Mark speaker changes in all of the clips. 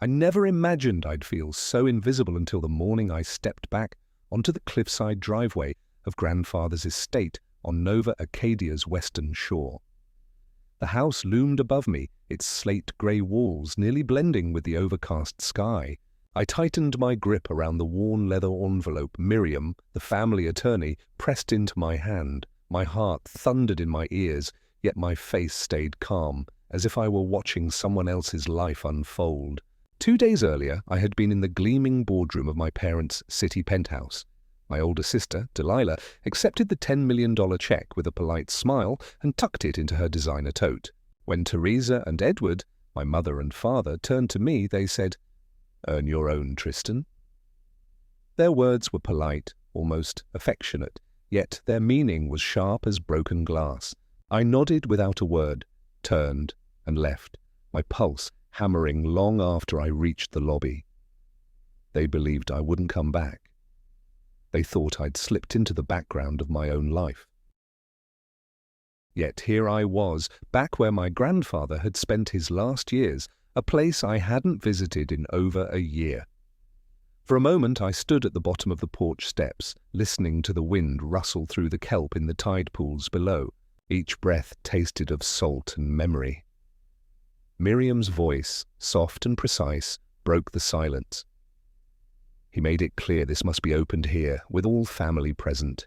Speaker 1: I never imagined I'd feel so invisible until the morning I stepped back onto the cliffside driveway of grandfather's estate on Nova Acadia's western shore. The house loomed above me, its slate-grey walls nearly blending with the overcast sky. I tightened my grip around the worn leather envelope Miriam, the family attorney, pressed into my hand. My heart thundered in my ears, yet my face stayed calm, as if I were watching someone else's life unfold. 2 days earlier, I had been in the gleaming boardroom of my parents' city penthouse. My older sister, Delilah, accepted the $10 million check with a polite smile and tucked it into her designer tote. When Teresa and Edward, my mother and father, turned to me, they said, "Earn your own, Tristan." Their words were polite, almost affectionate, yet their meaning was sharp as broken glass. I nodded without a word, turned, and left, my pulse hammering long after I reached the lobby. They believed I wouldn't come back. They thought I'd slipped into the background of my own life. Yet here I was, back where my grandfather had spent his last years, a place I hadn't visited in over a year. For a moment I stood at the bottom of the porch steps, listening to the wind rustle through the kelp in the tide pools below. Each breath tasted of salt and memory. Miriam's voice, soft and precise, broke the silence. He made it clear this must be opened here, with all family present.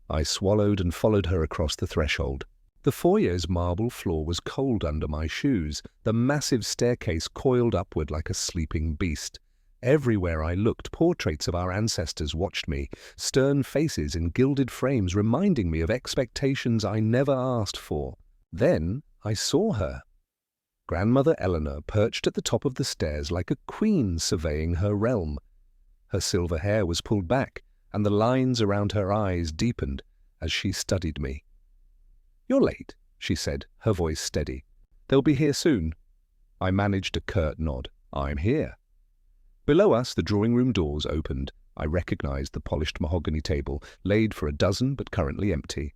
Speaker 1: I swallowed and followed her across the threshold. The foyer's marble floor was cold under my shoes, the massive staircase coiled upward like a sleeping beast. Everywhere I looked, portraits of our ancestors watched me, stern faces in gilded frames reminding me of expectations I never asked for. Then I saw her. Grandmother Eleanor perched at the top of the stairs like a queen surveying her realm. Her silver hair was pulled back, and the lines around her eyes deepened as she studied me. "You're late," she said, her voice steady. "They'll be here soon." I managed a curt nod. "I'm here." Below us, the drawing-room doors opened. I recognized the polished mahogany table, laid for a dozen but currently empty.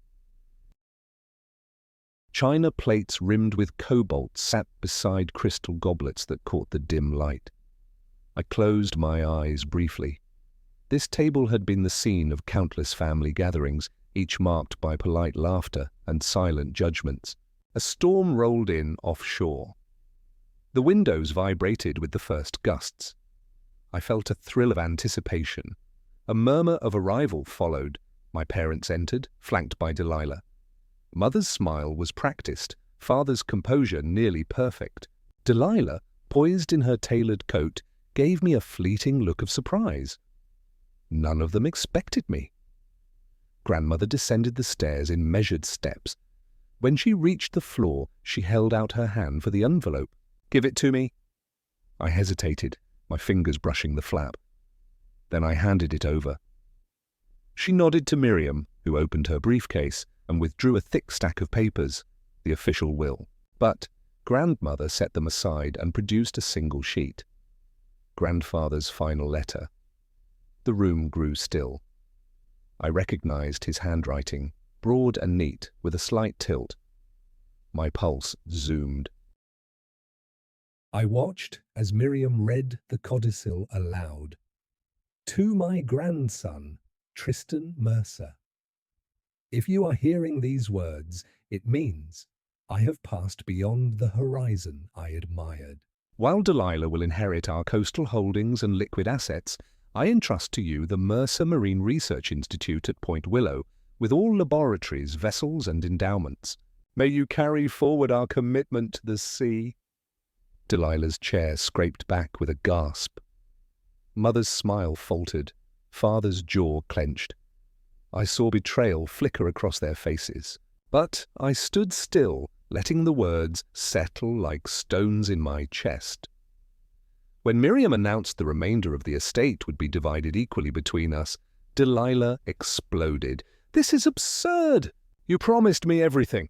Speaker 1: China plates rimmed with cobalt sat beside crystal goblets that caught the dim light. I closed my eyes briefly. This table had been the scene of countless family gatherings, each marked by polite laughter and silent judgments. A storm rolled in offshore. The windows vibrated with the first gusts. I felt a thrill of anticipation. A murmur of arrival followed. My parents entered, flanked by Delilah. Mother's smile was practiced, father's composure nearly perfect. Delilah, poised in her tailored coat, gave me a fleeting look of surprise. None of them expected me. Grandmother descended the stairs in measured steps. When she reached the floor, she held out her hand for the envelope. "Give it to me." I hesitated, my fingers brushing the flap. Then I handed it over. She nodded to Miriam, who opened her briefcase and withdrew a thick stack of papers, the official will. But grandmother set them aside and produced a single sheet. Grandfather's final letter. The room grew still. I recognized his handwriting, broad and neat, with a slight tilt. My pulse zoomed. I watched as Miriam read the codicil aloud. "To my grandson, Tristan Mercer. If you are hearing these words, it means I have passed beyond the horizon I admired. While Delilah will inherit our coastal holdings and liquid assets, I entrust to you the Mercer Marine Research Institute at Point Willow, with all laboratories, vessels, and endowments. May you carry forward our commitment to the sea." Delilah's chair scraped back with a gasp. Mother's smile faltered. Father's jaw clenched. I saw betrayal flicker across their faces. But I stood still, letting the words settle like stones in my chest. When Miriam announced the remainder of the estate would be divided equally between us, Delilah exploded. "This is absurd! You promised me everything."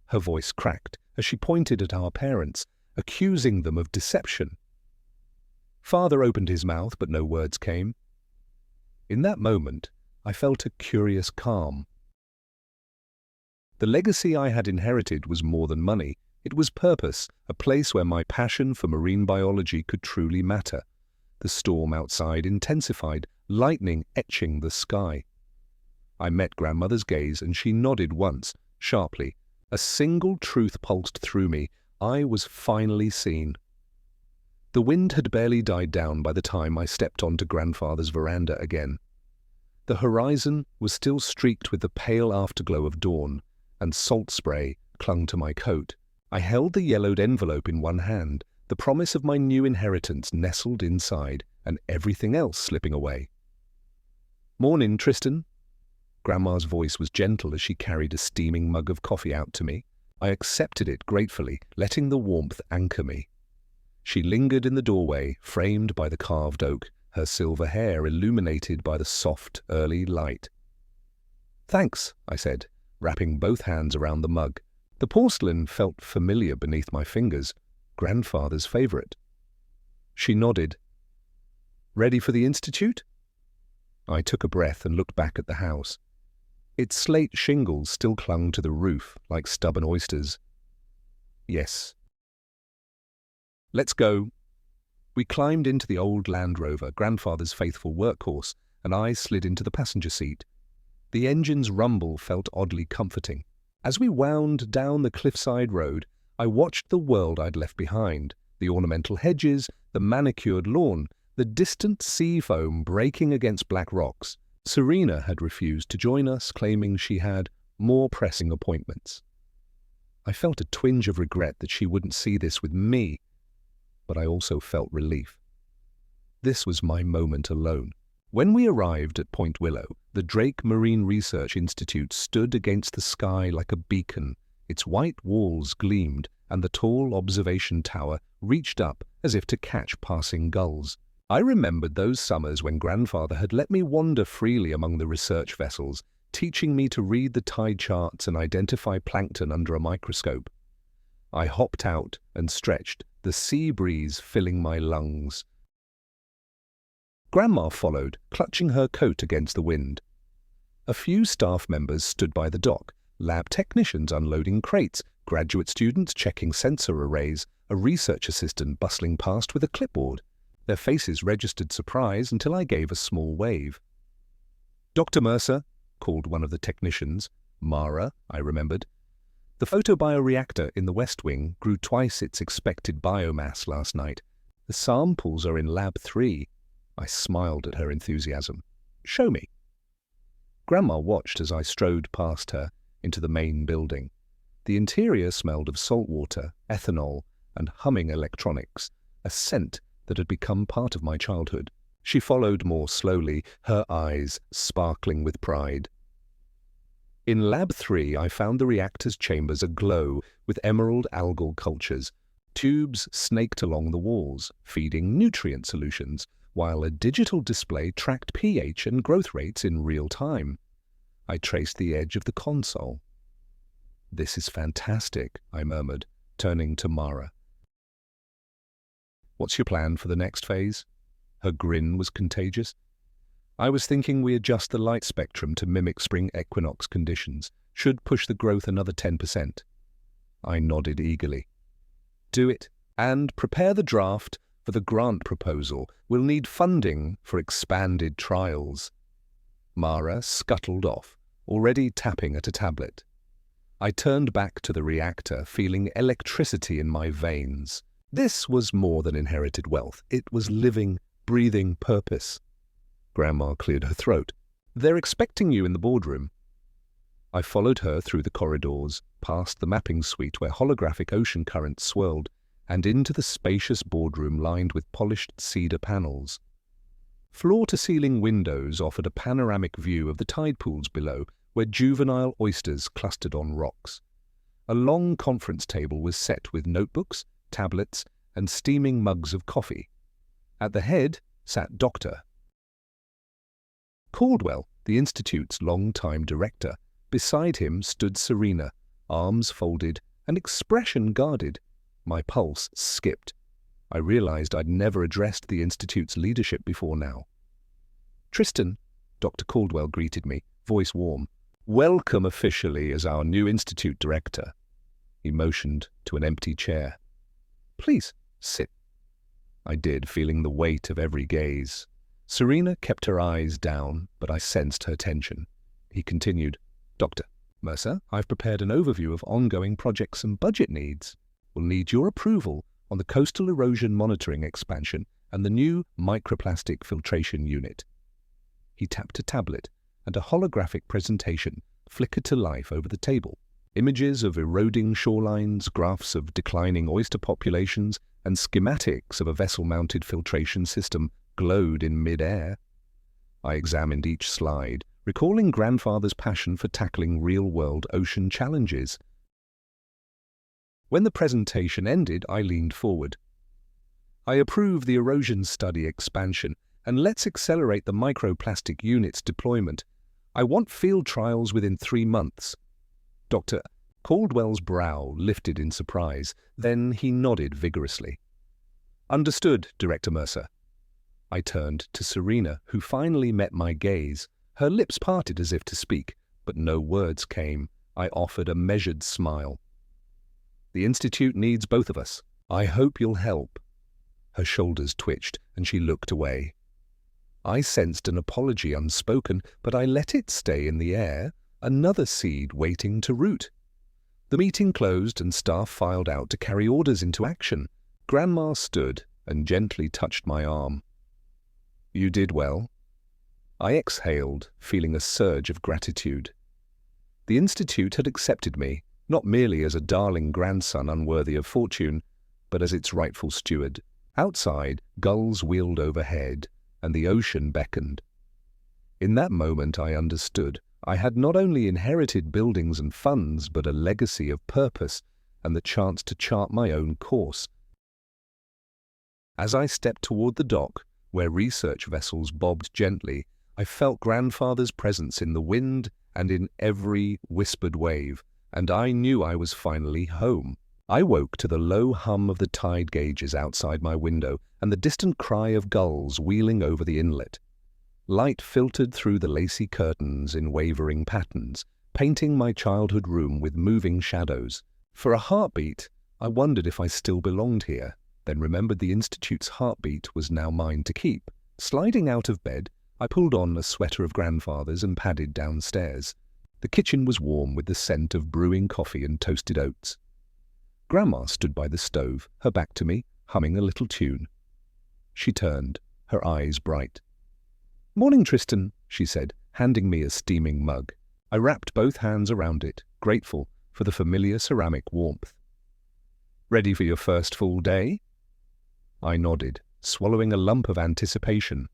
Speaker 1: Her voice cracked as she pointed at our parents, accusing them of deception. Father opened his mouth, but no words came. In that moment, I felt a curious calm. The legacy I had inherited was more than money, It was purpose, a place where my passion for marine biology could truly matter. The storm outside intensified, lightning etching the sky. I met grandmother's gaze and she nodded once, sharply. A single truth pulsed through me. I was finally seen. The wind had barely died down by the time I stepped onto grandfather's veranda again. The horizon was still streaked with the pale afterglow of dawn, and salt spray clung to my coat. I held the yellowed envelope in one hand, the promise of my new inheritance nestled inside, and everything else slipping away. "Morning, Tristan." Grandma's voice was gentle as she carried a steaming mug of coffee out to me. I accepted it gratefully, letting the warmth anchor me. She lingered in the doorway, framed by the carved oak, her silver hair illuminated by the soft, early light. "Thanks," I said, wrapping both hands around the mug. The porcelain felt familiar beneath my fingers, grandfather's favorite. She nodded. "Ready for the institute?" I took a breath and looked back at the house. Its slate shingles still clung to the roof like stubborn oysters. "Yes." "Let's go." We climbed into the old Land Rover, grandfather's faithful workhorse, and I slid into the passenger seat. The engine's rumble felt oddly comforting. As we wound down the cliffside road, I watched the world I'd left behind, the ornamental hedges, the manicured lawn, the distant sea foam breaking against black rocks. Serena had refused to join us, claiming she had more pressing appointments. I felt a twinge of regret that she wouldn't see this with me, but I also felt relief. This was my moment alone. When we arrived at Point Willow, the Drake Marine Research Institute stood against the sky like a beacon. Its white walls gleamed, and the tall observation tower reached up as if to catch passing gulls. I remembered those summers when grandfather had let me wander freely among the research vessels, teaching me to read the tide charts and identify plankton under a microscope. I hopped out and stretched, the sea breeze filling my lungs. Grandma followed, clutching her coat against the wind. A few staff members stood by the dock, lab technicians unloading crates, graduate students checking sensor arrays, a research assistant bustling past with a clipboard. Their faces registered surprise until I gave a small wave. "Dr. Mercer," called one of the technicians. "Mara," I remembered. "The photobioreactor in the West Wing grew twice its expected biomass last night. The samples are in Lab 3. I smiled at her enthusiasm. "Show me." Grandma watched as I strode past her into the main building. The interior smelled of salt water, ethanol, and humming electronics, a scent that had become part of my childhood. She followed more slowly, her eyes sparkling with pride. In Lab 3, I found the reactor's chambers aglow with emerald algal cultures. Tubes snaked along the walls, feeding nutrient solutions, while a digital display tracked pH and growth rates in real time. I traced the edge of the console. "This is fantastic," I murmured, turning to Mara. "What's your plan for the next phase?" Her grin was contagious. "I was thinking we adjust the light spectrum to mimic spring equinox conditions. Should push the growth another 10%. I nodded eagerly. "Do it, and prepare the draft for the grant proposal. We'll need funding for expanded trials." Mara scuttled off, already tapping at a tablet. I turned back to the reactor, feeling electricity in my veins. This was more than inherited wealth. It was living, breathing purpose. Grandma cleared her throat. "They're expecting you in the boardroom." I followed her through the corridors, past the mapping suite where holographic ocean currents swirled, and into the spacious boardroom lined with polished cedar panels. Floor-to-ceiling windows offered a panoramic view of the tide pools below, where juvenile oysters clustered on rocks. A long conference table was set with notebooks, tablets, and steaming mugs of coffee. At the head sat Dr. Caldwell, the Institute's long-time director. Beside him stood Serena, arms folded and expression guarded. My pulse skipped. I realized I'd never addressed the Institute's leadership before now. "Tristan," Dr. Caldwell greeted me, voice warm. "Welcome officially as our new Institute director." He motioned to an empty chair. "Please, sit." I did, feeling the weight of every gaze. Serena kept her eyes down, but I sensed her tension. He continued, "Dr. Mercer, I've prepared an overview of ongoing projects and budget needs. We'll need your approval on the coastal erosion monitoring expansion and the new microplastic filtration unit." He tapped a tablet, and a holographic presentation flickered to life over the table. Images of eroding shorelines, graphs of declining oyster populations, and schematics of a vessel-mounted filtration system glowed in mid-air. I examined each slide, recalling grandfather's passion for tackling real-world ocean challenges. When the presentation ended, I leaned forward. "I approve the erosion study expansion, and let's accelerate the microplastic unit's deployment. I want field trials within 3 months. Dr. Caldwell's brow lifted in surprise. Then he nodded vigorously. "Understood, Director Mercer." I turned to Serena, who finally met my gaze. Her lips parted as if to speak, but no words came. I offered a measured smile. "The Institute needs both of us. I hope you'll help." Her shoulders twitched, and she looked away. I sensed an apology unspoken, but I let it stay in the air, another seed waiting to root. The meeting closed and staff filed out to carry orders into action. Grandma stood and gently touched my arm. "You did well." I exhaled, feeling a surge of gratitude. The Institute had accepted me, not merely as a darling grandson unworthy of fortune, but as its rightful steward. Outside, gulls wheeled overhead, and the ocean beckoned. In that moment I understood. I had not only inherited buildings and funds, but a legacy of purpose and the chance to chart my own course. As I stepped toward the dock, where research vessels bobbed gently, I felt grandfather's presence in the wind and in every whispered wave, and I knew I was finally home. I woke to the low hum of the tide gauges outside my window and the distant cry of gulls wheeling over the inlet. Light filtered through the lacy curtains in wavering patterns, painting my childhood room with moving shadows. For a heartbeat, I wondered if I still belonged here, then remembered the Institute's heartbeat was now mine to keep. Sliding out of bed, I pulled on a sweater of grandfather's and padded downstairs. The kitchen was warm with the scent of brewing coffee and toasted oats. Grandma stood by the stove, her back to me, humming a little tune. She turned, her eyes bright. "Morning, Tristan," she said, handing me a steaming mug. I wrapped both hands around it, grateful for the familiar ceramic warmth. "Ready for your first full day?" I nodded, swallowing a lump of anticipation.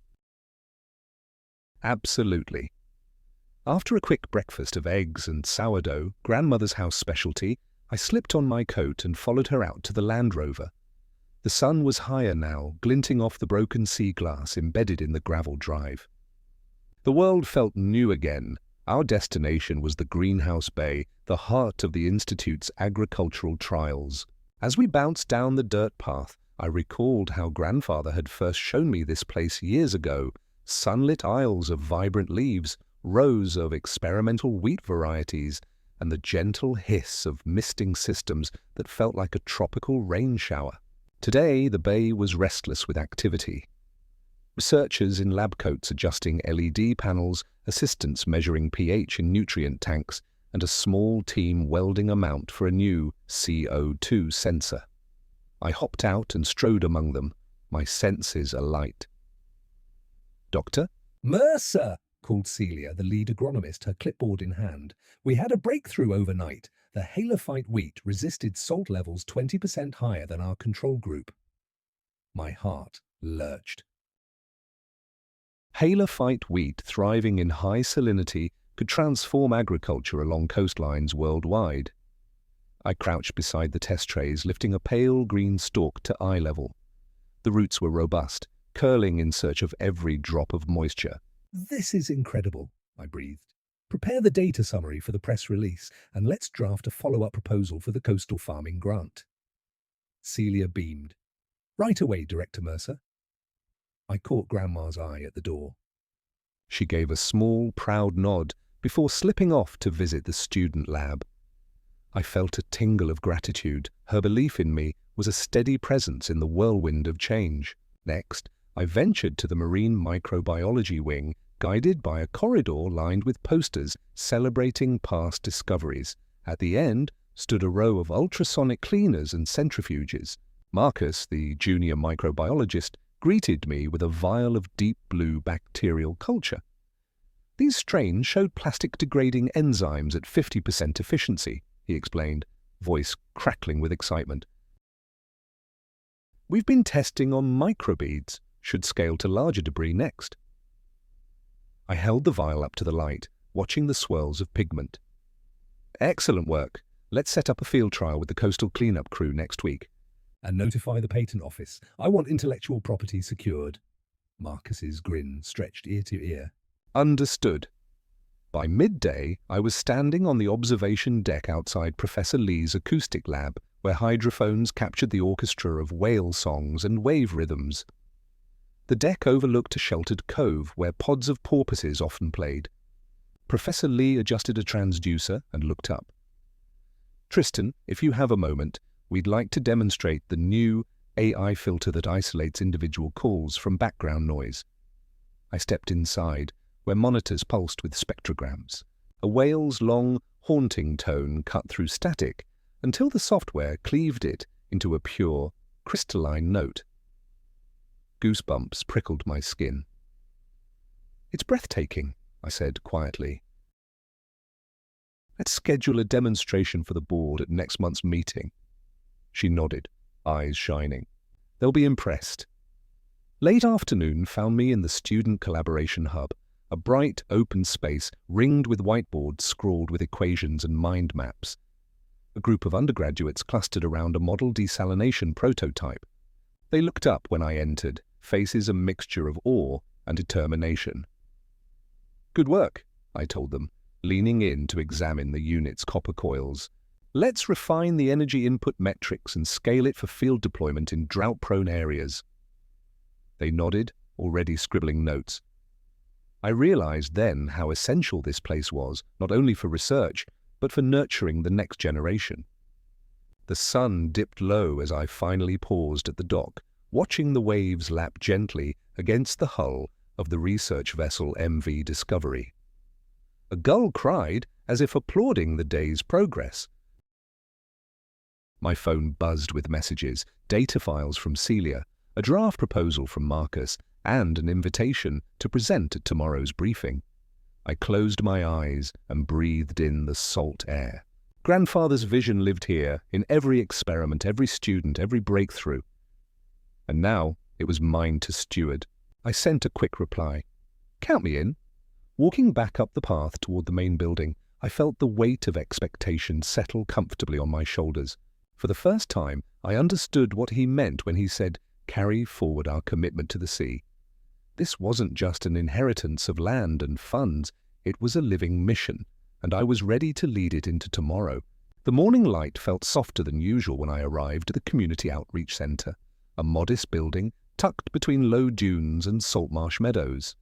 Speaker 1: Absolutely. After a quick breakfast of eggs and sourdough, grandmother's house specialty, I slipped on my coat and followed her out to the Land Rover. The sun was higher now, glinting off the broken sea glass embedded in the gravel drive. The world felt new again. Our destination was the Greenhouse Bay, the heart of the Institute's agricultural trials. As we bounced down the dirt path, I recalled how grandfather had first shown me this place years ago. Sunlit aisles of vibrant leaves, rows of experimental wheat varieties, and the gentle hiss of misting systems that felt like a tropical rain shower. Today, the bay was restless with activity. Researchers in lab coats adjusting LED panels, assistants measuring pH in nutrient tanks, and a small team welding a mount for a new CO2 sensor. I hopped out and strode among them, my senses alight. "Dr.
Speaker 2: Mercer," called Celia, the lead agronomist, her clipboard in hand. "We had a breakthrough overnight. The halophyte wheat resisted salt levels 20% higher than our control group." My heart lurched.
Speaker 1: Halophyte wheat thriving in high salinity could transform agriculture along coastlines worldwide. I crouched beside the test trays, lifting a pale green stalk to eye level. The roots were robust, curling in search of every drop of moisture.
Speaker 2: "This is incredible," I breathed. "Prepare the data summary for the press release, and let's draft a follow-up proposal for the coastal farming grant." Celia beamed. "Right away, Director Mercer." I caught Grandma's eye at the door.
Speaker 1: She gave a small, proud nod before slipping off to visit the student lab. I felt a tingle of gratitude. Her belief in me was a steady presence in the whirlwind of change. Next, I ventured to the marine microbiology wing, guided by a corridor lined with posters celebrating past discoveries. At the end stood a row of ultrasonic cleaners and centrifuges. Marcus, the junior microbiologist, greeted me with a vial of deep blue bacterial culture. These strains showed plastic-degrading enzymes at 50% efficiency, he explained, voice crackling with excitement. We've been testing on microbeads, should scale to larger debris next. I held the vial up to the light, watching the swirls of pigment. Excellent work. Let's set up a field trial with the coastal cleanup crew next week.
Speaker 2: And notify the patent office. I want intellectual property secured. Marcus's grin stretched ear to ear.
Speaker 1: Understood. By midday, I was standing on the observation deck outside Professor Lee's acoustic lab, where hydrophones captured the orchestra of whale songs and wave rhythms. The deck overlooked a sheltered cove where pods of porpoises often played. Professor Lee adjusted a transducer and looked up. Tristan, if you have a moment, we'd like to demonstrate the new AI filter that isolates individual calls from background noise. I stepped inside, where monitors pulsed with spectrograms. A whale's long, haunting tone cut through static until the software cleaved it into a pure, crystalline note. Goosebumps prickled my skin. It's breathtaking, I said quietly. Let's schedule a demonstration for the board at next month's meeting. She nodded, eyes shining. They'll be impressed. Late afternoon found me in the Student Collaboration Hub, a bright, open space ringed with whiteboards scrawled with equations and mind maps. A group of undergraduates clustered around a model desalination prototype. They looked up when I entered, faces a mixture of awe and determination. Good work, I told them, leaning in to examine the unit's copper coils. Let's refine the energy input metrics and scale it for field deployment in drought-prone areas. They nodded, already scribbling notes. I realized then how essential this place was, not only for research, but for nurturing the next generation. The sun dipped low as I finally paused at the dock, watching the waves lap gently against the hull of the research vessel MV Discovery. A gull cried as if applauding the day's progress. My phone buzzed with messages, data files from Celia, a draft proposal from Marcus, and an invitation to present at tomorrow's briefing. I closed my eyes and breathed in the salt air. Grandfather's vision lived here, in every experiment, every student, every breakthrough. And now it was mine to steward. I sent a quick reply. Count me in. Walking back up the path toward the main building, I felt the weight of expectation settle comfortably on my shoulders. For the first time, I understood what he meant when he said, "Carry forward our commitment to the sea." This wasn't just an inheritance of land and funds, it was a living mission, and I was ready to lead it into tomorrow. The morning light felt softer than usual when I arrived at the Community Outreach Center, a modest building tucked between low dunes and saltmarsh meadows.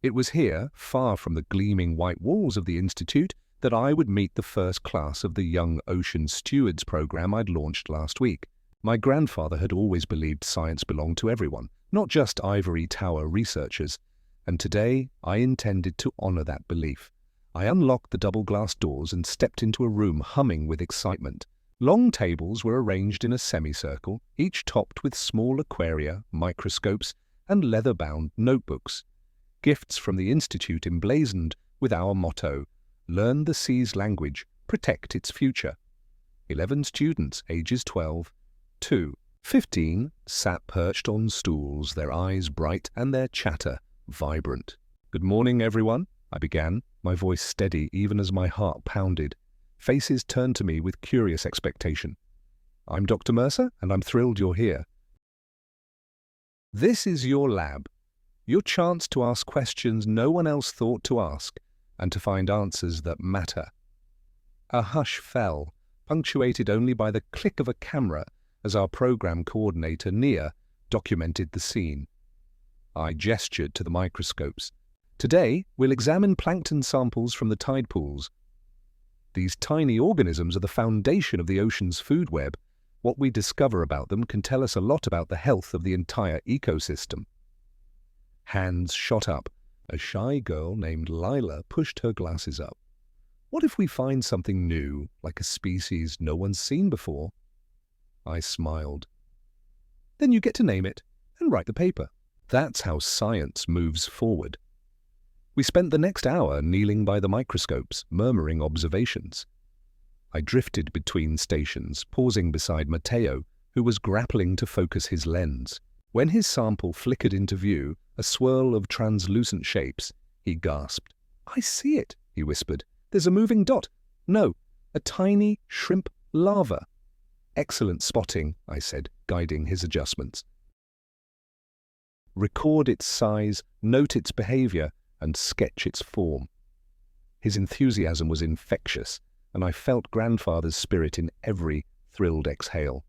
Speaker 1: It was here, far from the gleaming white walls of the Institute, that I would meet the first class of the Young Ocean Stewards program I'd launched last week. My grandfather had always believed science belonged to everyone, not just ivory tower researchers, and today I intended to honor that belief. I unlocked the double-glass doors and stepped into a room humming with excitement. Long tables were arranged in a semicircle, each topped with small aquaria, microscopes, and leather-bound notebooks. Gifts from the Institute emblazoned with our motto, "Learn the sea's language, protect its future." 11 students, ages 12 to 15, sat perched on stools, their eyes bright and their chatter vibrant. "Good morning, everyone," I began, my voice steady even as my heart pounded. Faces turned to me with curious expectation. "I'm Dr. Mercer, and I'm thrilled you're here. This is your lab, your chance to ask questions no one else thought to ask, and to find answers that matter." A hush fell, punctuated only by the click of a camera as our program coordinator, Nia, documented the scene. I gestured to the microscopes. "Today, we'll examine plankton samples from the tide pools." These tiny organisms are the foundation of the ocean's food web. What we discover about them can tell us a lot about the health of the entire ecosystem. Hands shot up. A shy girl named Lila pushed her glasses up. What if we find something new, like a species no one's seen before? I smiled. Then you get to name it and write the paper. That's how science moves forward. We spent the next hour kneeling by the microscopes, murmuring observations. I drifted between stations, pausing beside Matteo, who was grappling to focus his lens. When his sample flickered into view, a swirl of translucent shapes, he gasped. "I see it," he whispered. "There's a moving dot. No, a tiny shrimp larva." "Excellent spotting," I said, guiding his adjustments. "Record its size, note its behavior, and sketch its form." His enthusiasm was infectious, and I felt grandfather's spirit in every thrilled exhale.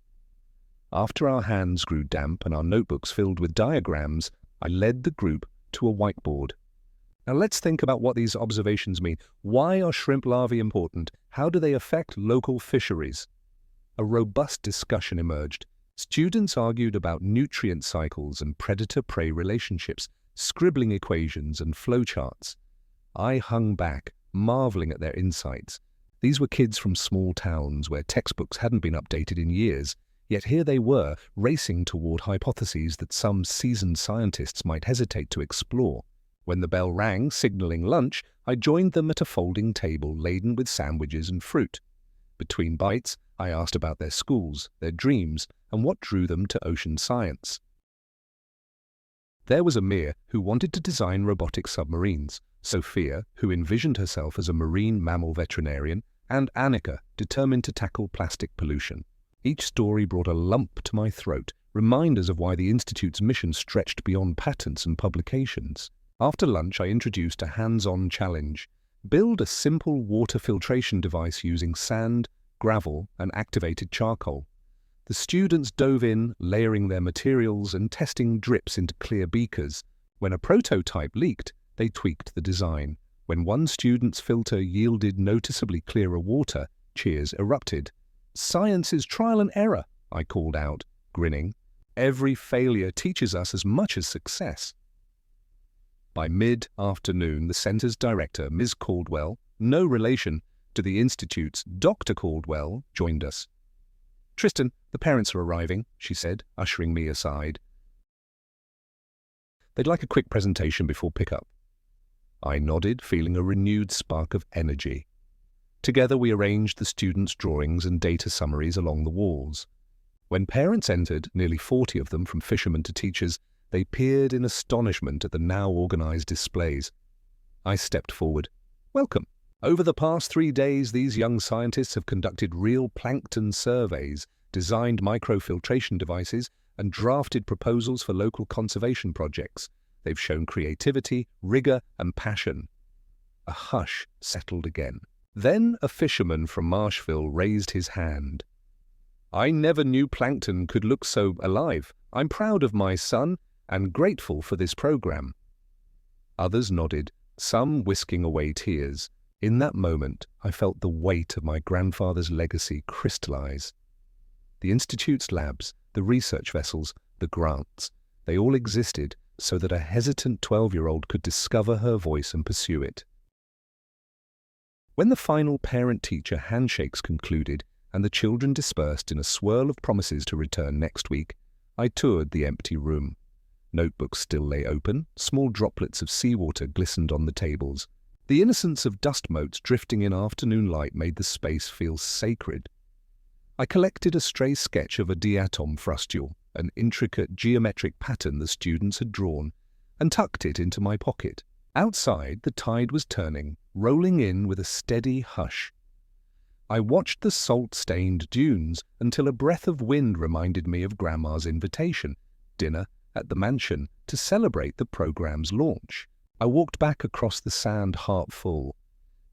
Speaker 1: After our hands grew damp and our notebooks filled with diagrams, I led the group to a whiteboard. Now let's think about what these observations mean. Why are shrimp larvae important? How do they affect local fisheries? A robust discussion emerged. Students argued about nutrient cycles and predator-prey relationships, scribbling equations and flowcharts. I hung back, marveling at their insights. These were kids from small towns where textbooks hadn't been updated in years, yet here they were, racing toward hypotheses that some seasoned scientists might hesitate to explore. When the bell rang, signaling lunch, I joined them at a folding table laden with sandwiches and fruit. Between bites, I asked about their schools, their dreams, and what drew them to ocean science. There was Amir, who wanted to design robotic submarines, Sophia, who envisioned herself as a marine mammal veterinarian, and Annika, determined to tackle plastic pollution. Each story brought a lump to my throat, reminders of why the Institute's mission stretched beyond patents and publications. After lunch, I introduced a hands-on challenge. Build a simple water filtration device using sand, gravel, and activated charcoal. The students dove in, layering their materials and testing drips into clear beakers. When a prototype leaked, they tweaked the design. When one student's filter yielded noticeably clearer water, cheers erupted. "Science is trial and error," I called out, grinning. "Every failure teaches us as much as success." By mid-afternoon, the center's director, Ms. Caldwell, no relation to the Institute's Dr. Caldwell, joined us. "Tristan, the parents are arriving," she said, ushering me aside. "They'd like a quick presentation before pickup." I nodded, feeling a renewed spark of energy. Together we arranged the students' drawings and data summaries along the walls. When parents entered, nearly 40 of them from fishermen to teachers, they peered in astonishment at the now organized displays. I stepped forward. "Welcome. Over the past 3 days, these young scientists have conducted real plankton surveys, designed microfiltration devices, and drafted proposals for local conservation projects. They've shown creativity, rigor, and passion." A hush settled again. Then a fisherman from Marshville raised his hand. "I never knew plankton could look so alive. I'm proud of my son and grateful for this program." Others nodded, some whisking away tears. In that moment, I felt the weight of my grandfather's legacy crystallize. The Institute's labs, the research vessels, the grants, they all existed so that a hesitant 12-year-old could discover her voice and pursue it. When the final parent-teacher handshakes concluded and the children dispersed in a swirl of promises to return next week, I toured the empty room. Notebooks still lay open, small droplets of seawater glistened on the tables. The innocence of dust motes drifting in afternoon light made the space feel sacred. I collected a stray sketch of a diatom frustule, an intricate geometric pattern the students had drawn, and tucked it into my pocket. Outside, the tide was turning, rolling in with a steady hush. I watched the salt-stained dunes until a breath of wind reminded me of Grandma's invitation, dinner at the mansion, to celebrate the program's launch. I walked back across the sand, heart full.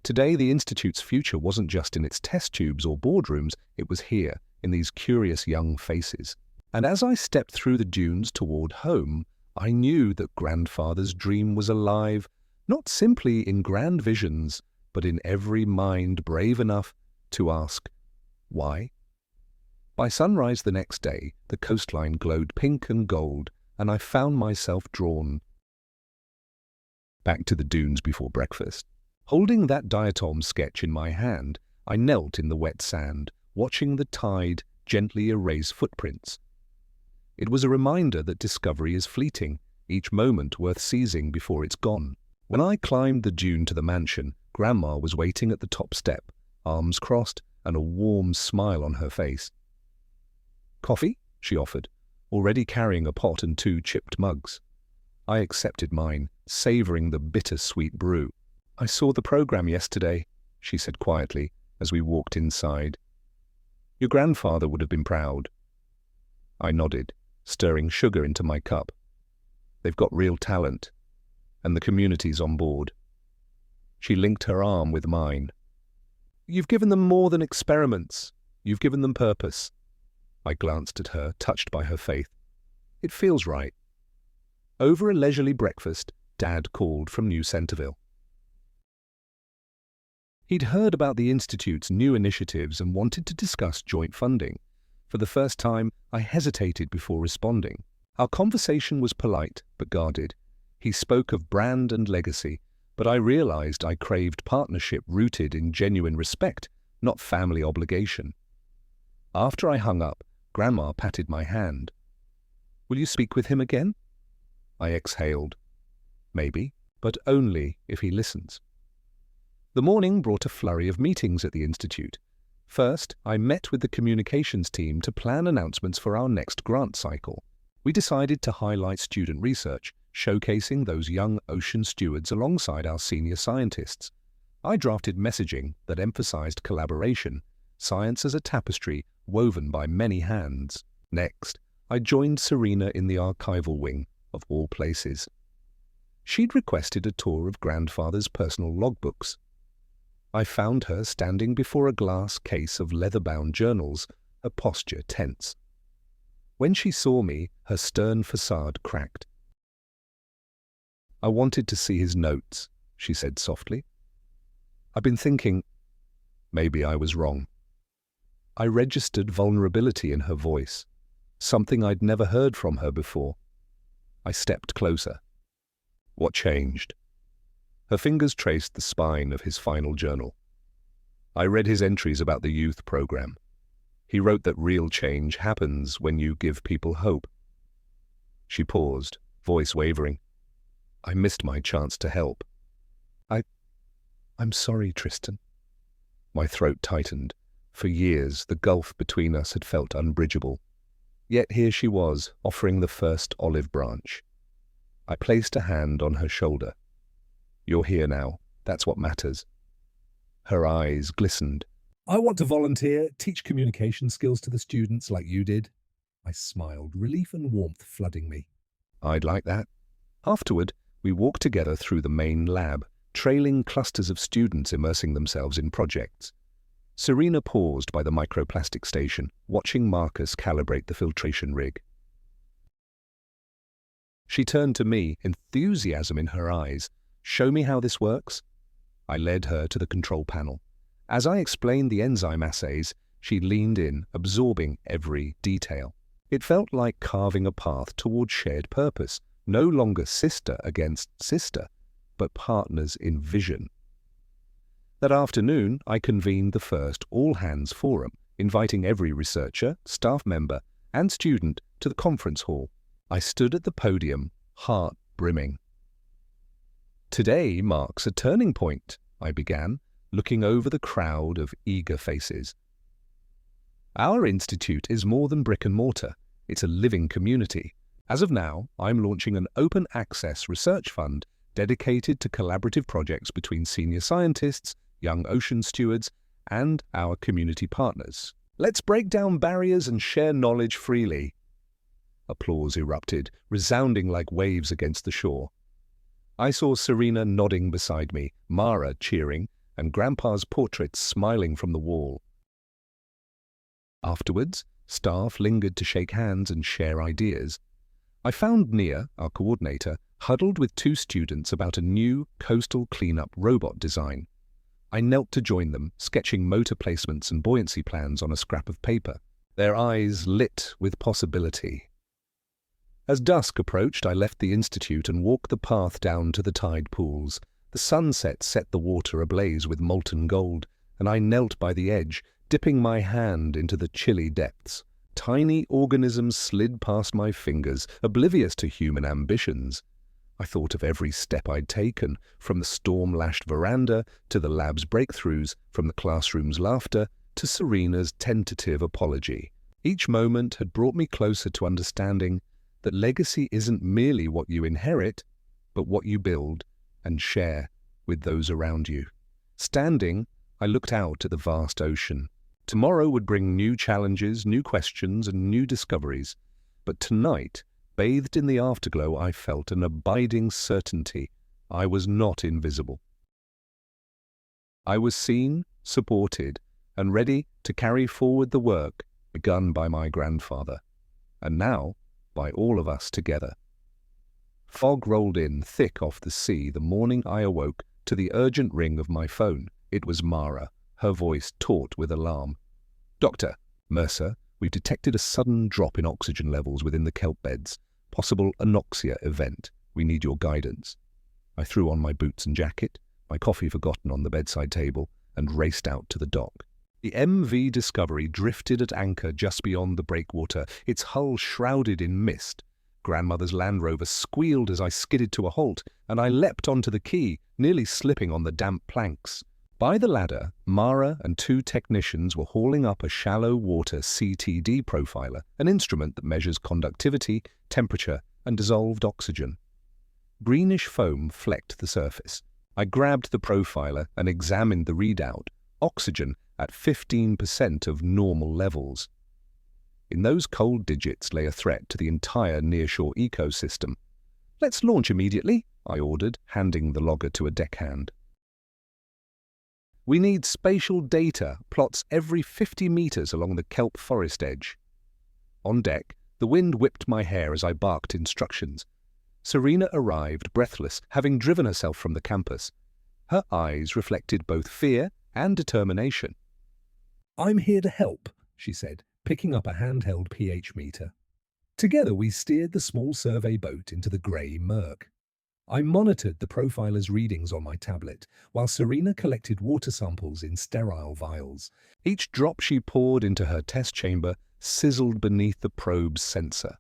Speaker 1: Today, the Institute's future wasn't just in its test tubes or boardrooms, it was here, in these curious young faces. And as I stepped through the dunes toward home, I knew that grandfather's dream was alive, not simply in grand visions, but in every mind brave enough to ask, why? By sunrise the next day, the coastline glowed pink and gold, and I found myself drawn back to the dunes before breakfast. Holding that diatom sketch in my hand, I knelt in the wet sand, watching the tide gently erase footprints. It was a reminder that discovery is fleeting, each moment worth seizing before it's gone. When I climbed the dune to the mansion, Grandma was waiting at the top step, arms crossed and a warm smile on her face. "Coffee?" she offered, already carrying a pot and 2 chipped mugs. I accepted mine, savoring the bitter-sweet brew. "I saw the program yesterday," she said quietly as we walked inside. "Your grandfather would have been proud." I nodded, stirring sugar into my cup. "They've got real talent, and the community's on board." She linked her arm with mine. "You've given them more than experiments. You've given them purpose." I glanced at her, touched by her faith. "It feels right." Over a leisurely breakfast, Dad called from New Centerville. He'd heard about the Institute's new initiatives and wanted to discuss joint funding. For the first time, I hesitated before responding. Our conversation was polite but guarded. He spoke of brand and legacy, but I realized I craved partnership rooted in genuine respect, not family obligation. After I hung up, Grandma patted my hand. "Will you speak with him again?" I exhaled. "Maybe, but only if he listens." The morning brought a flurry of meetings at the Institute. First, I met with the communications team to plan announcements for our next grant cycle. We decided to highlight student research, showcasing those young ocean stewards alongside our senior scientists. I drafted messaging that emphasized collaboration, science as a tapestry woven by many hands. Next, I joined Serena in the archival wing, of all places. She'd requested a tour of Grandfather's personal logbooks. I found her standing before a glass case of leather-bound journals, her posture tense. When she saw me, her stern facade cracked. "I wanted to see his notes," she said softly. "I've been thinking, maybe I was wrong." I registered vulnerability in her voice, something I'd never heard from her before. I stepped closer. "What changed?" Her fingers traced the spine of his final journal. I read his entries about the youth program. He wrote that real change happens when you give people hope. She paused, voice wavering. I missed my chance to help. I'm sorry, Tristan." My throat tightened. For years, the gulf between us had felt unbridgeable. Yet here she was, offering the first olive branch. I placed a hand on her shoulder. "You're here now. That's what matters." Her eyes glistened.
Speaker 2: "I want to volunteer, teach communication skills to the students like you did." I smiled, relief and warmth flooding me.
Speaker 1: "I'd like that." Afterward, we walked together through the main lab, trailing clusters of students immersing themselves in projects. Serena paused by the microplastic station, watching Marcus calibrate the filtration rig. She turned to me, enthusiasm in her eyes. "Show me how this works." I led her to the control panel. As I explained the enzyme assays, she leaned in, absorbing every detail. It felt like carving a path toward shared purpose, no longer sister against sister, but partners in vision. That afternoon, I convened the first all-hands forum, inviting every researcher, staff member, and student to the conference hall. I stood at the podium, heart brimming. "Today marks a turning point," I began, looking over the crowd of eager faces. "Our institute is more than brick and mortar. It's a living community. As of now, I'm launching an open access research fund dedicated to collaborative projects between senior scientists, young ocean stewards, and our community partners. Let's break down barriers and share knowledge freely." Applause erupted, resounding like waves against the shore. I saw Serena nodding beside me, Mara cheering, and Grandpa's portraits smiling from the wall. Afterwards, staff lingered to shake hands and share ideas. I found Nia, our coordinator, huddled with 2 students about a new coastal cleanup robot design. I knelt to join them, sketching motor placements and buoyancy plans on a scrap of paper, their eyes lit with possibility. As dusk approached, I left the institute and walked the path down to the tide pools. The sunset set the water ablaze with molten gold, and I knelt by the edge, dipping my hand into the chilly depths. Tiny organisms slid past my fingers, oblivious to human ambitions. I thought of every step I'd taken, from the storm-lashed veranda to the lab's breakthroughs, from the classroom's laughter to Serena's tentative apology. Each moment had brought me closer to understanding that legacy isn't merely what you inherit, but what you build and share with those around you. Standing, I looked out at the vast ocean. Tomorrow would bring new challenges, new questions, and new discoveries. But tonight, bathed in the afterglow, I felt an abiding certainty I was not invisible. I was seen, supported, and ready to carry forward the work begun by my grandfather, and now by all of us together. Fog rolled in thick off the sea the morning I awoke to the urgent ring of my phone. It was Mara, her voice taut with alarm. "Dr. Mercer, we've detected a sudden drop in oxygen levels within the kelp beds. Possible anoxia event. We need your guidance." I threw on my boots and jacket, my coffee forgotten on the bedside table, and raced out to the dock. The MV Discovery drifted at anchor just beyond the breakwater, its hull shrouded in mist. Grandmother's Land Rover squealed as I skidded to a halt, and I leapt onto the quay, nearly slipping on the damp planks. By the ladder, Mara and two technicians were hauling up a shallow water CTD profiler, an instrument that measures conductivity, temperature, and dissolved oxygen. Greenish foam flecked the surface. I grabbed the profiler and examined the readout. Oxygen at 15% of normal levels. In those cold digits lay a threat to the entire nearshore ecosystem. "Let's launch immediately," I ordered, handing the logger to a deckhand. "We need spatial data, plots every 50 meters along the kelp forest edge." On deck, the wind whipped my hair as I barked instructions. Serena arrived, breathless, having driven herself from the campus. Her eyes reflected both fear and determination.
Speaker 2: "I'm here to help," she said, picking up a handheld pH meter. Together we steered the small survey boat into the grey murk. I monitored the profiler's readings on my tablet, while Serena collected water samples in sterile vials.
Speaker 1: Each drop she poured into her test chamber sizzled beneath the probe's sensor.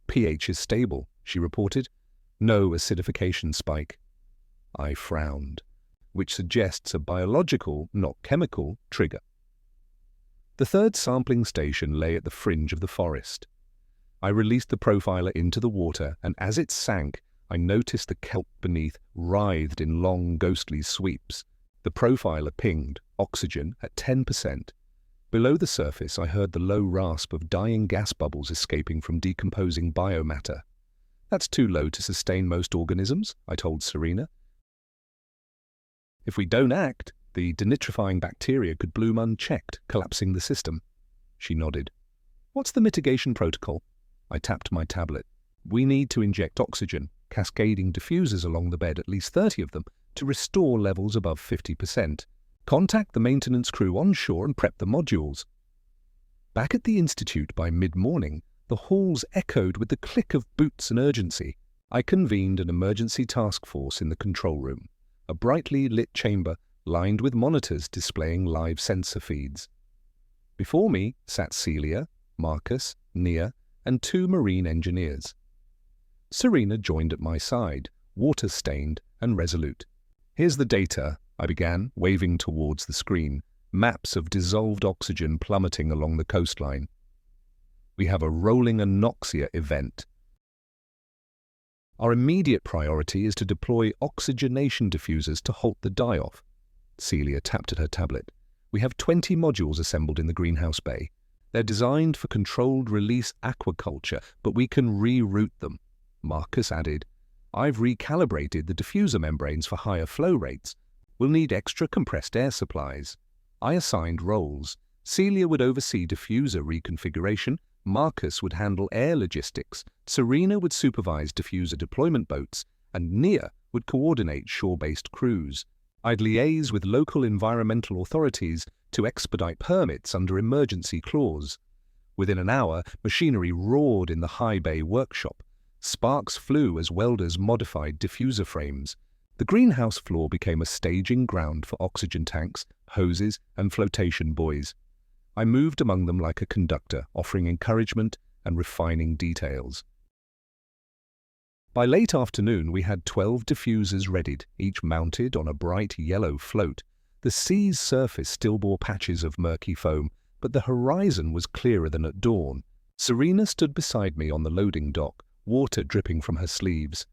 Speaker 1: "pH is stable," she reported. "No acidification spike." I frowned, which suggests a biological, not chemical, trigger. The third sampling station lay at the fringe of the forest. I released the profiler into the water, and as it sank, I noticed the kelp beneath writhed in long, ghostly sweeps. The profiler pinged, oxygen at 10%. Below the surface, I heard the low rasp of dying gas bubbles escaping from decomposing biomatter. "That's too low to sustain most organisms," I told Serena. "If we don't act, the denitrifying bacteria could bloom unchecked, collapsing the system." She nodded. "What's the mitigation protocol?" I tapped my tablet. "We need to inject oxygen, cascading diffusers along the bed, at least 30 of them, to restore levels above 50%. Contact the maintenance crew onshore and prep the modules." Back at the institute by mid-morning, the halls echoed with the click of boots and urgency. I convened an emergency task force in the control room, a brightly lit chamber lined with monitors displaying live sensor feeds. Before me sat Celia, Marcus, Nia, and two marine engineers. Serena joined at my side, water-stained and resolute. "Here's the data," I began, waving towards the screen, maps of dissolved oxygen plummeting along the coastline. "We have a rolling anoxia event. Our immediate priority is to deploy oxygenation diffusers to halt the die-off." Celia tapped at her tablet. "We have 20 modules assembled in the greenhouse bay. They're designed for controlled release aquaculture, but we can reroute them." Marcus added, "I've recalibrated the diffuser membranes for higher flow rates. We'll need extra compressed air supplies." I assigned roles. Celia would oversee diffuser reconfiguration, Marcus would handle air logistics, Serena would supervise diffuser deployment boats, and Nia would coordinate shore-based crews. I'd liaise with local environmental authorities to expedite permits under emergency clause. Within an hour, machinery roared in the high bay workshop. Sparks flew as welders modified diffuser frames. The greenhouse floor became a staging ground for oxygen tanks, hoses, and flotation buoys. I moved among them like a conductor, offering encouragement and refining details. By late afternoon, we had 12 diffusers readied, each mounted on a bright yellow float. The sea's surface still bore patches of murky foam, but the horizon was clearer than at dawn. Serena stood beside me on the loading dock, water dripping from her sleeves.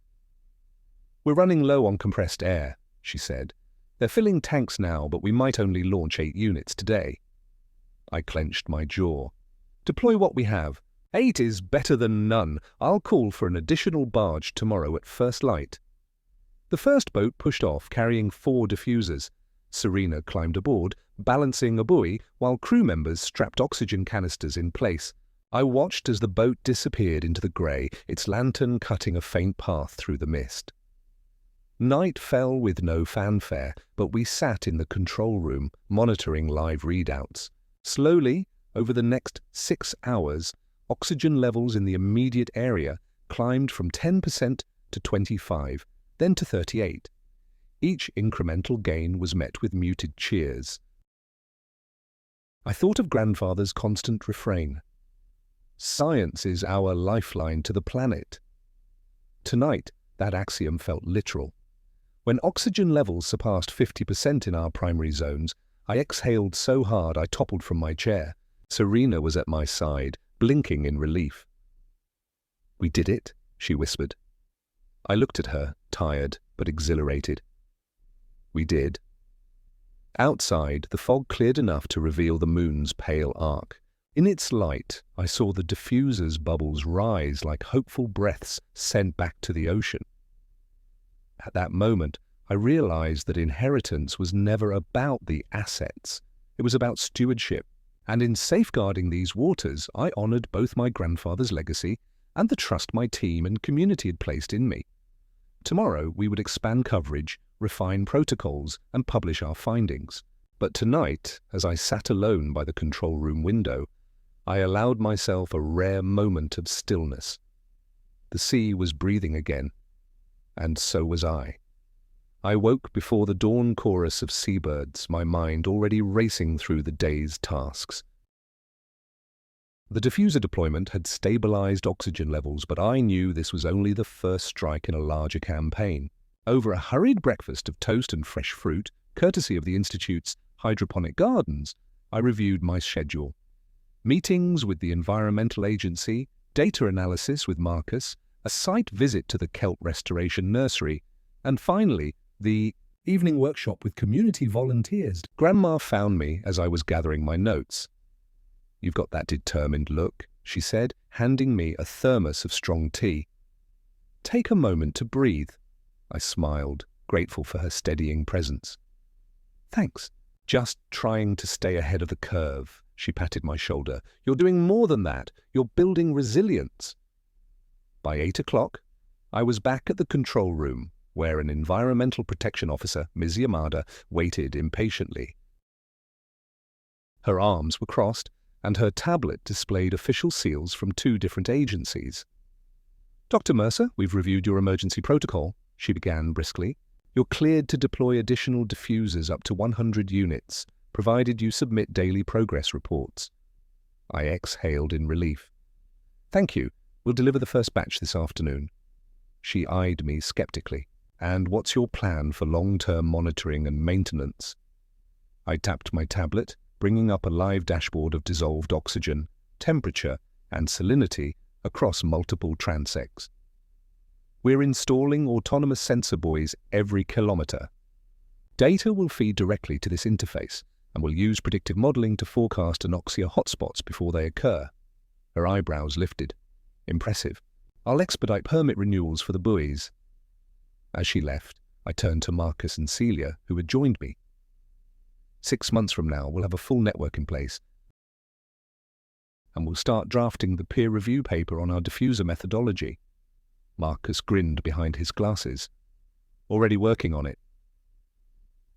Speaker 1: "We're running low on compressed air," she said. "They're filling tanks now, but we might only launch 8 units today." I clenched my jaw. "Deploy what we have. 8 is better than none. I'll call for an additional barge tomorrow at first light." The first boat pushed off, carrying 4 diffusers. Serena climbed aboard, balancing a buoy, while crew members strapped oxygen canisters in place. I watched as the boat disappeared into the grey, its lantern cutting a faint path through the mist. Night fell with no fanfare, but we sat in the control room, monitoring live readouts. Slowly, over the next 6 hours, oxygen levels in the immediate area climbed from 10% to 25%, then to 38%. Each incremental gain was met with muted cheers. I thought of grandfather's constant refrain: "Science is our lifeline to the planet." Tonight, that axiom felt literal. When oxygen levels surpassed 50% in our primary zones, I exhaled so hard I toppled from my chair. Serena was at my side, blinking in relief. "We did it," she whispered. I looked at her, tired but exhilarated. We did. Outside, the fog cleared enough to reveal the moon's pale arc. In its light, I saw the diffuser's bubbles rise like hopeful breaths sent back to the ocean. At that moment, I realized that inheritance was never about the assets. It was about stewardship. And in safeguarding these waters, I honored both my grandfather's legacy and the trust my team and community had placed in me. Tomorrow, we would expand coverage, refine protocols, and publish our findings. But tonight, as I sat alone by the control room window, I allowed myself a rare moment of stillness. The sea was breathing again, and so was I. I woke before the dawn chorus of seabirds, my mind already racing through the day's tasks. The diffuser deployment had stabilized oxygen levels, but I knew this was only the first strike in a larger campaign. Over a hurried breakfast of toast and fresh fruit, courtesy of the Institute's hydroponic gardens, I reviewed my schedule. Meetings with the Environmental Agency, data analysis with Marcus, a site visit to the kelp restoration nursery, and finally, the evening workshop with community volunteers. Grandma found me as I was gathering my notes. "You've got that determined look," she said, handing me a thermos of strong tea. "Take a moment to breathe." I smiled, grateful for her steadying presence. "Thanks. Just trying to stay ahead of the curve," she patted my shoulder. "You're doing more than that. You're building resilience." By 8 o'clock, I was back at the control room, where an environmental protection officer, Ms. Yamada, waited impatiently. Her arms were crossed, and her tablet displayed official seals from 2 different agencies. "Dr. Mercer, we've reviewed your emergency protocol," she began briskly. "You're cleared to deploy additional diffusers up to 100 units, provided you submit daily progress reports." I exhaled in relief. "Thank you. We'll deliver the first batch this afternoon." She eyed me skeptically. "And what's your plan for long-term monitoring and maintenance?" I tapped my tablet, bringing up a live dashboard of dissolved oxygen, temperature, and salinity across multiple transects. "We're installing autonomous sensor buoys every kilometer. Data will feed directly to this interface, and we'll use predictive modeling to forecast anoxia hotspots before they occur." Her eyebrows lifted. "Impressive. I'll expedite permit renewals for the buoys." As she left, I turned to Marcus and Celia, who had joined me. 6 months from now, we'll have a full network in place, and we'll start drafting the peer review paper on our diffuser methodology. Marcus grinned behind his glasses. "Already working on it."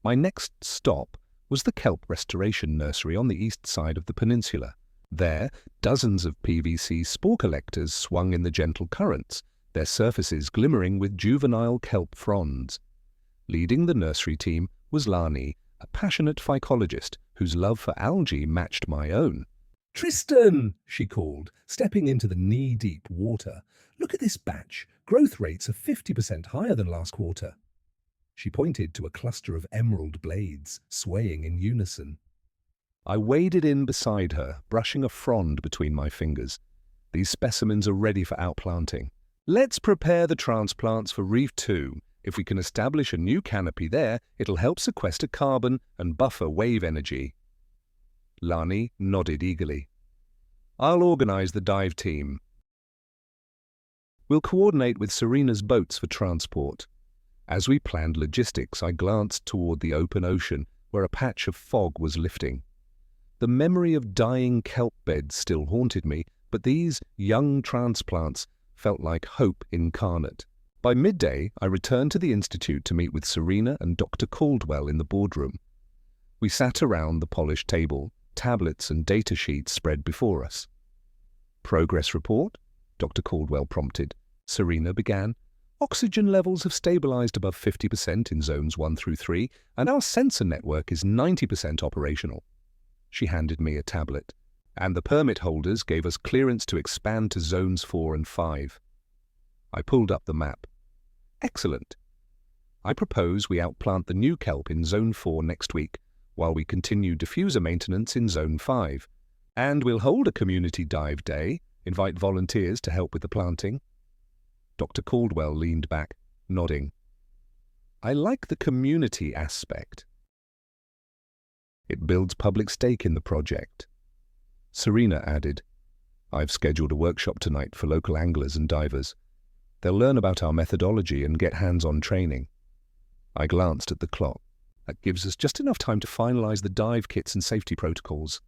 Speaker 1: My next stop was the kelp restoration nursery on the east side of the peninsula. There, dozens of PVC spore collectors swung in the gentle currents, their surfaces glimmering with juvenile kelp fronds. Leading the nursery team was Lani, a passionate phycologist whose love for algae matched my own.
Speaker 2: "Tristan!" she called, stepping into the knee-deep water. "Look at this batch. Growth rates are 50% higher than last quarter." She pointed to a cluster of emerald blades, swaying in unison.
Speaker 1: I waded in beside her, brushing a frond between my fingers. These specimens are ready for outplanting. Let's prepare the transplants for Reef 2. If we can establish a new canopy there, it'll help sequester carbon and buffer wave energy. Lani nodded eagerly. I'll organize the dive team. We'll coordinate with Serena's boats for transport. As we planned logistics, I glanced toward the open ocean, where a patch of fog was lifting. The memory of dying kelp beds still haunted me, but these young transplants felt like hope incarnate. By midday, I returned to the Institute to meet with Serena and Dr. Caldwell in the boardroom. We sat around the polished table, tablets and data sheets spread before us. "Progress report?" Dr. Caldwell prompted. Serena began. "Oxygen levels have stabilized above 50% in zones 1 through 3, and our sensor network is 90% operational." She handed me a tablet, and the permit holders gave us clearance to expand to zones 4 and 5. I pulled up the map. "Excellent. I propose we outplant the new kelp in Zone 4 next week, while we continue diffuser maintenance in Zone 5. And we'll hold a community dive day, invite volunteers to help with the planting." Dr. Caldwell leaned back, nodding. "I like the community aspect. It builds public stake in the project." Serena added, "I've scheduled a workshop tonight for local anglers and divers. They'll learn about our methodology and get hands-on training." I glanced at the clock. That gives us just enough time to finalize the dive kits and safety protocols.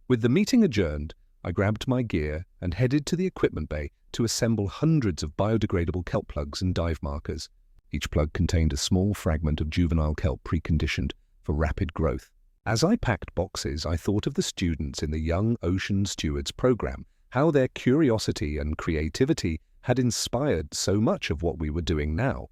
Speaker 1: With the meeting adjourned, I grabbed my gear and headed to the equipment bay to assemble hundreds of biodegradable kelp plugs and dive markers. Each plug contained a small fragment of juvenile kelp preconditioned for rapid growth. As I packed boxes, I thought of the students in the Young Ocean Stewards program, how their curiosity and creativity had inspired so much of what we were doing now.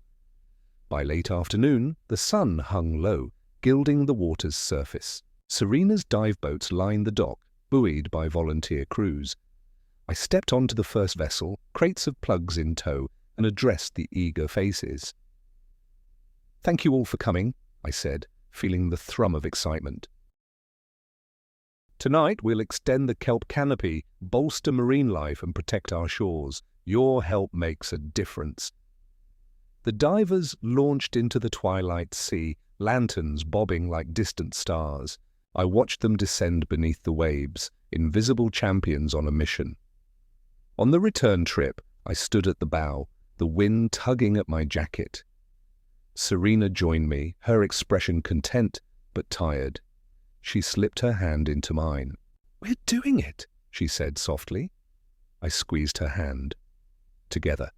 Speaker 1: By late afternoon, the sun hung low, gilding the water's surface. Serena's dive boats lined the dock, buoyed by volunteer crews. I stepped onto the first vessel, crates of plugs in tow, and addressed the eager faces. "Thank you all for coming," I said, feeling the thrum of excitement. "Tonight we'll extend the kelp canopy, bolster marine life and protect our shores. Your help makes a difference." The divers launched into the twilight sea, lanterns bobbing like distant stars. I watched them descend beneath the waves, invisible champions on a mission. On the return trip, I stood at the bow, the wind tugging at my jacket. Serena joined me, her expression content but tired. She slipped her hand into mine. "We're doing it," she said softly. I squeezed her hand. Together.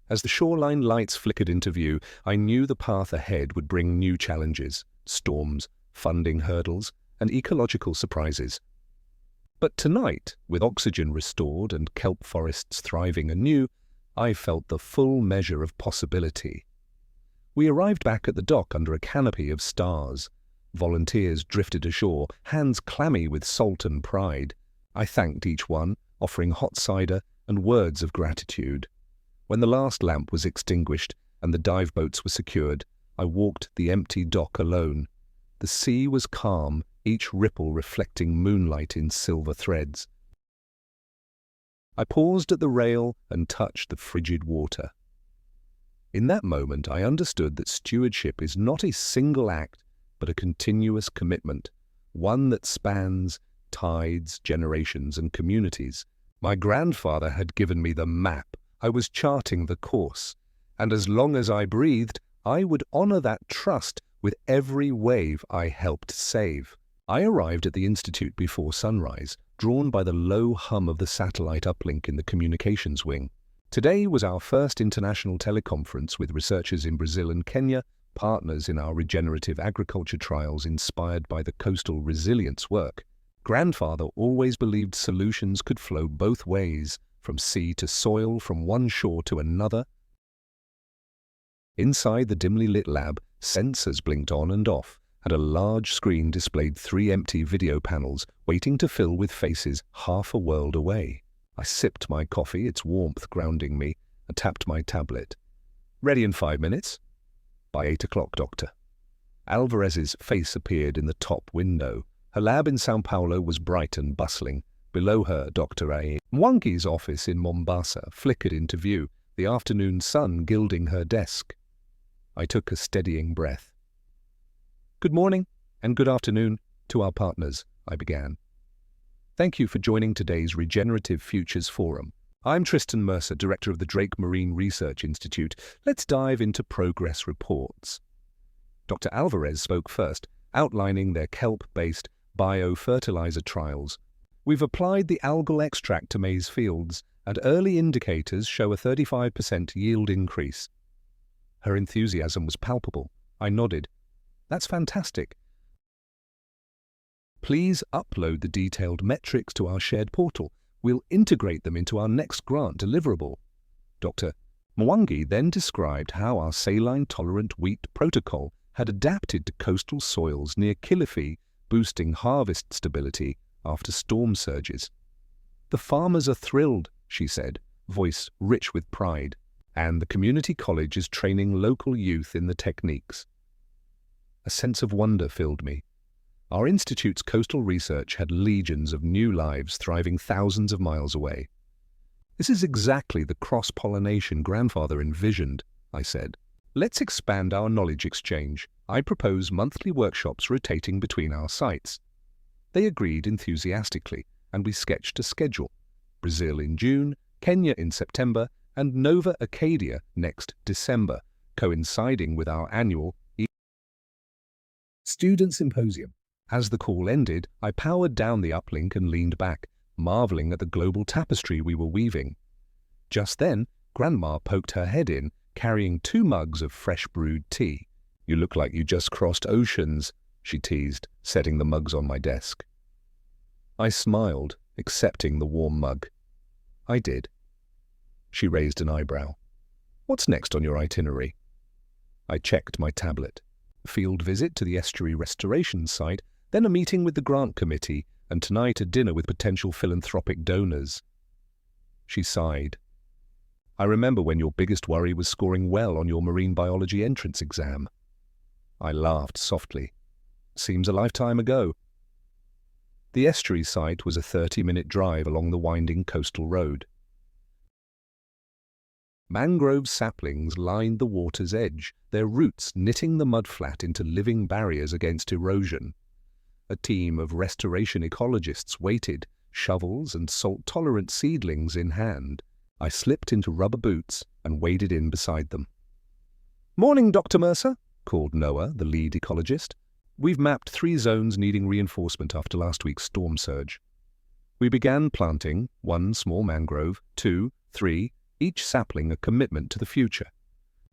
Speaker 1: As the shoreline lights flickered into view, I knew the path ahead would bring new challenges, storms, funding hurdles, and ecological surprises. But tonight, with oxygen restored and kelp forests thriving anew, I felt the full measure of possibility. We arrived back at the dock under a canopy of stars. Volunteers drifted ashore, hands clammy with salt and pride. I thanked each one, offering hot cider and words of gratitude. When the last lamp was extinguished and the dive boats were secured, I walked the empty dock alone. The sea was calm, each ripple reflecting moonlight in silver threads. I paused at the rail and touched the frigid water. In that moment, I understood that stewardship is not a single act, but a continuous commitment, one that spans tides, generations, and communities. My grandfather had given me the map. I was charting the course, and as long as I breathed, I would honor that trust with every wave I helped save. I arrived at the Institute before sunrise, drawn by the low hum of the satellite uplink in the communications wing. Today was our first international teleconference with researchers in Brazil and Kenya, partners in our regenerative agriculture trials inspired by the coastal resilience work, grandfather always believed solutions could flow both ways, from sea to soil, from one shore to another. Inside the dimly lit lab, sensors blinked on and off, and a large screen displayed 3 empty video panels waiting to fill with faces half a world away. I sipped my coffee, its warmth grounding me, and tapped my tablet. "Ready in 5 minutes?" "By 8 o'clock, Doctor." Alvarez's face appeared in the top window. Her lab in Sao Paulo was bright and bustling. Below her, Dr. A. Mwangi's office in Mombasa flickered into view, the afternoon sun gilding her desk. I took a steadying breath. "Good morning and good afternoon to our partners," I began. "Thank you for joining today's Regenerative Futures Forum. I'm Tristan Mercer, Director of the Drake Marine Research Institute. Let's dive into progress reports." Dr. Alvarez spoke first, outlining their kelp-based biofertilizer trials. "We've applied the algal extract to maize fields, and early indicators show a 35% yield increase." Her enthusiasm was palpable. I nodded. "That's fantastic. Please upload the detailed metrics to our shared portal. We'll integrate them into our next grant deliverable." Dr. Mwangi then described how our saline-tolerant wheat protocol had adapted to coastal soils near Kilifi, boosting harvest stability after storm surges. "The farmers are thrilled," she said, voice rich with pride, "and the community college is training local youth in the techniques." A sense of wonder filled me. Our institute's coastal research had legions of new lives thriving thousands of miles away. "This is exactly the cross-pollination grandfather envisioned," I said. "Let's expand our knowledge exchange. I propose monthly workshops rotating between our sites." They agreed enthusiastically, and we sketched a schedule. Brazil in June, Kenya in September, and Nova Acadia next December, coinciding with our annual
Speaker 2: Student Symposium.
Speaker 1: As the call ended, I powered down the uplink and leaned back, marveling at the global tapestry we were weaving. Just then, Grandma poked her head in, carrying 2 mugs of fresh-brewed tea. "You look like you just crossed oceans," she teased, setting the mugs on my desk. I smiled, accepting the warm mug. "I did." She raised an eyebrow. "What's next on your itinerary?" I checked my tablet. A field visit to the estuary restoration site, then a meeting with the grant committee, and tonight a dinner with potential philanthropic donors. She sighed. "I remember when your biggest worry was scoring well on your marine biology entrance exam." I laughed softly. "Seems a lifetime ago." The estuary site was a 30-minute drive along the winding coastal road. Mangrove saplings lined the water's edge, their roots knitting the mudflat into living barriers against erosion. A team of restoration ecologists waited, shovels and salt-tolerant seedlings in hand. I slipped into rubber boots and waded in beside them. "Morning, Dr. Mercer," called Noah, the lead ecologist. "We've mapped 3 zones needing reinforcement after last week's storm surge." We began planting 1 small mangrove, 2, 3, each sapling a commitment to the future.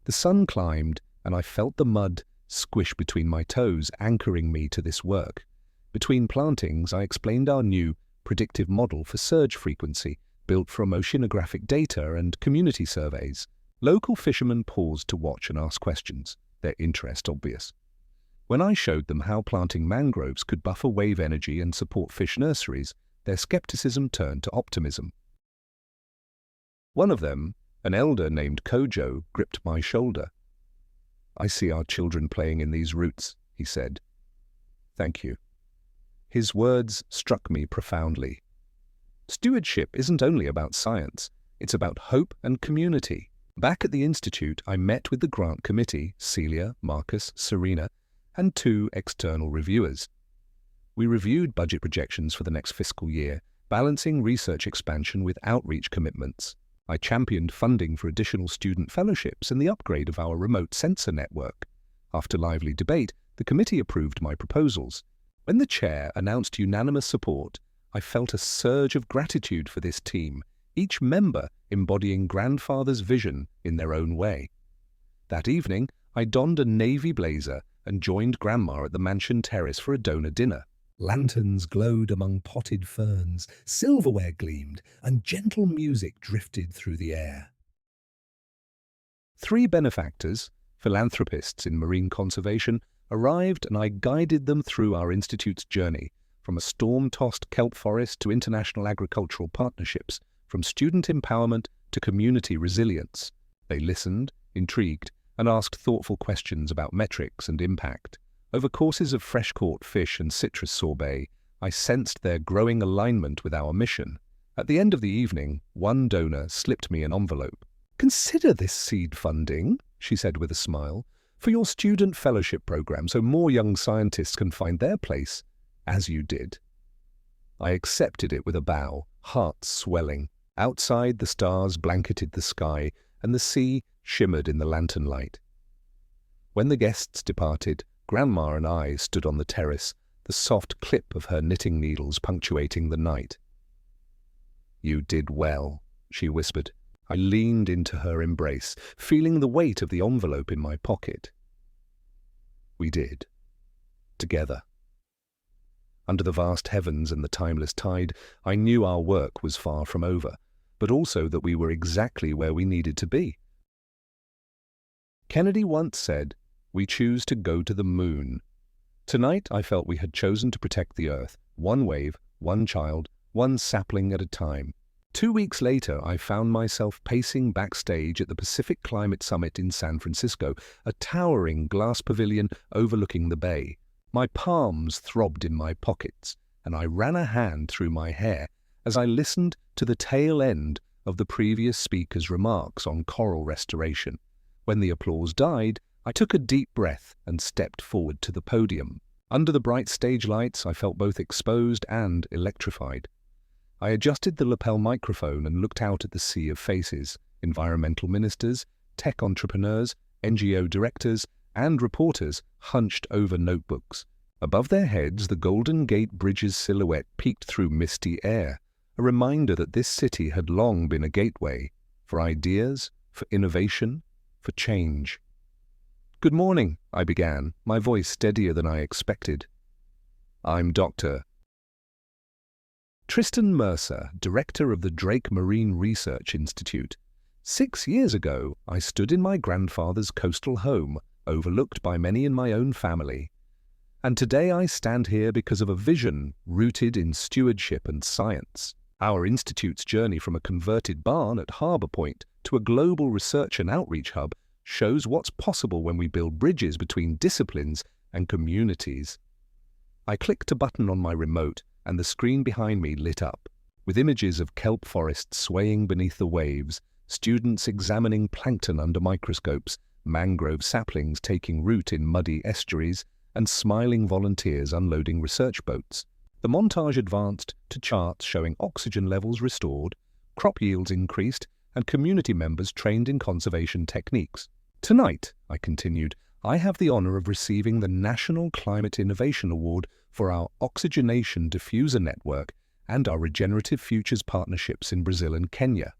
Speaker 1: The sun climbed, and I felt the mud squish between my toes, anchoring me to this work. Between plantings, I explained our new predictive model for surge frequency, built from oceanographic data and community surveys. Local fishermen paused to watch and ask questions, their interest obvious. When I showed them how planting mangroves could buffer wave energy and support fish nurseries, their skepticism turned to optimism. One of them, an elder named Kojo, gripped my shoulder. "I see our children playing in these roots," he said. "Thank you." His words struck me profoundly. Stewardship isn't only about science, it's about hope and community. Back at the Institute, I met with the grant committee, Celia, Marcus, Serena, and 2 external reviewers. We reviewed budget projections for the next fiscal year, balancing research expansion with outreach commitments. I championed funding for additional student fellowships and the upgrade of our remote sensor network. After lively debate, the committee approved my proposals. When the chair announced unanimous support, I felt a surge of gratitude for this team, each member embodying grandfather's vision in their own way. That evening, I donned a navy blazer and joined Grandma at the mansion terrace for a donor dinner.
Speaker 2: Lanterns glowed among potted ferns, silverware gleamed, and gentle music drifted through the air.
Speaker 1: 3 benefactors, philanthropists in marine conservation, arrived and I guided them through our institute's journey, from a storm-tossed kelp forest to international agricultural partnerships, from student empowerment to community resilience. They listened, intrigued, and asked thoughtful questions about metrics and impact. Over courses of fresh-caught fish and citrus sorbet, I sensed their growing alignment with our mission. At the end of the evening, one donor slipped me an envelope. "Consider this seed funding," she said with a smile, "for your student fellowship program so more young scientists can find their place, as you did." I accepted it with a bow, heart swelling. Outside, the stars blanketed the sky, and the sea shimmered in the lantern light. When the guests departed, Grandma and I stood on the terrace, the soft clip of her knitting needles punctuating the night. "You did well," she whispered. I leaned into her embrace, feeling the weight of the envelope in my pocket. We did. Together. Under the vast heavens and the timeless tide, I knew our work was far from over, but also that we were exactly where we needed to be. Kennedy once said, "We choose to go to the moon." Tonight I felt we had chosen to protect the Earth, one wave, one child, one sapling at a time. 2 weeks later, I found myself pacing backstage at the Pacific Climate Summit in San Francisco, a towering glass pavilion overlooking the bay. My palms throbbed in my pockets, and I ran a hand through my hair as I listened to the tail end of the previous speaker's remarks on coral restoration. When the applause died, I took a deep breath and stepped forward to the podium. Under the bright stage lights, I felt both exposed and electrified. I adjusted the lapel microphone and looked out at the sea of faces: environmental ministers, tech entrepreneurs, NGO directors, and reporters hunched over notebooks. Above their heads, the Golden Gate Bridge's silhouette peeked through misty air, a reminder that this city had long been a gateway for ideas, for innovation, for change. "Good morning," I began, my voice steadier than I expected. "I'm Dr. Tristan Mercer, director of the Drake Marine Research Institute. 6 years ago, I stood in my grandfather's coastal home, overlooked by many in my own family. And today I stand here because of a vision rooted in stewardship and science. Our institute's journey from a converted barn at Harbour Point to a global research and outreach hub shows what's possible when we build bridges between disciplines and communities." I clicked a button on my remote, and the screen behind me lit up, with images of kelp forests swaying beneath the waves, students examining plankton under microscopes, mangrove saplings taking root in muddy estuaries, and smiling volunteers unloading research boats. The montage advanced to charts showing oxygen levels restored, crop yields increased, and community members trained in conservation techniques. "Tonight," I continued, "I have the honor of receiving the National Climate Innovation Award for our oxygenation diffuser network and our regenerative futures partnerships in Brazil and Kenya.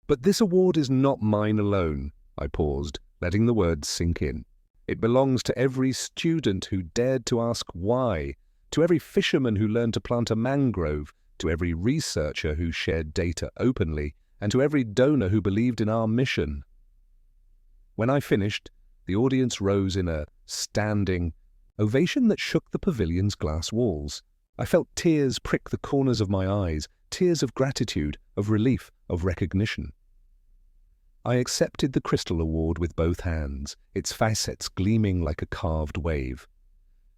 Speaker 1: But this award is not mine alone." I paused, letting the words sink in. "It belongs to every student who dared to ask why, to every fisherman who learned to plant a mangrove, to every researcher who shared data openly, and to every donor who believed in our mission." When I finished, the audience rose in a standing ovation that shook the pavilion's glass walls. I felt tears prick the corners of my eyes, tears of gratitude, of relief, of recognition. I accepted the Crystal Award with both hands, its facets gleaming like a carved wave.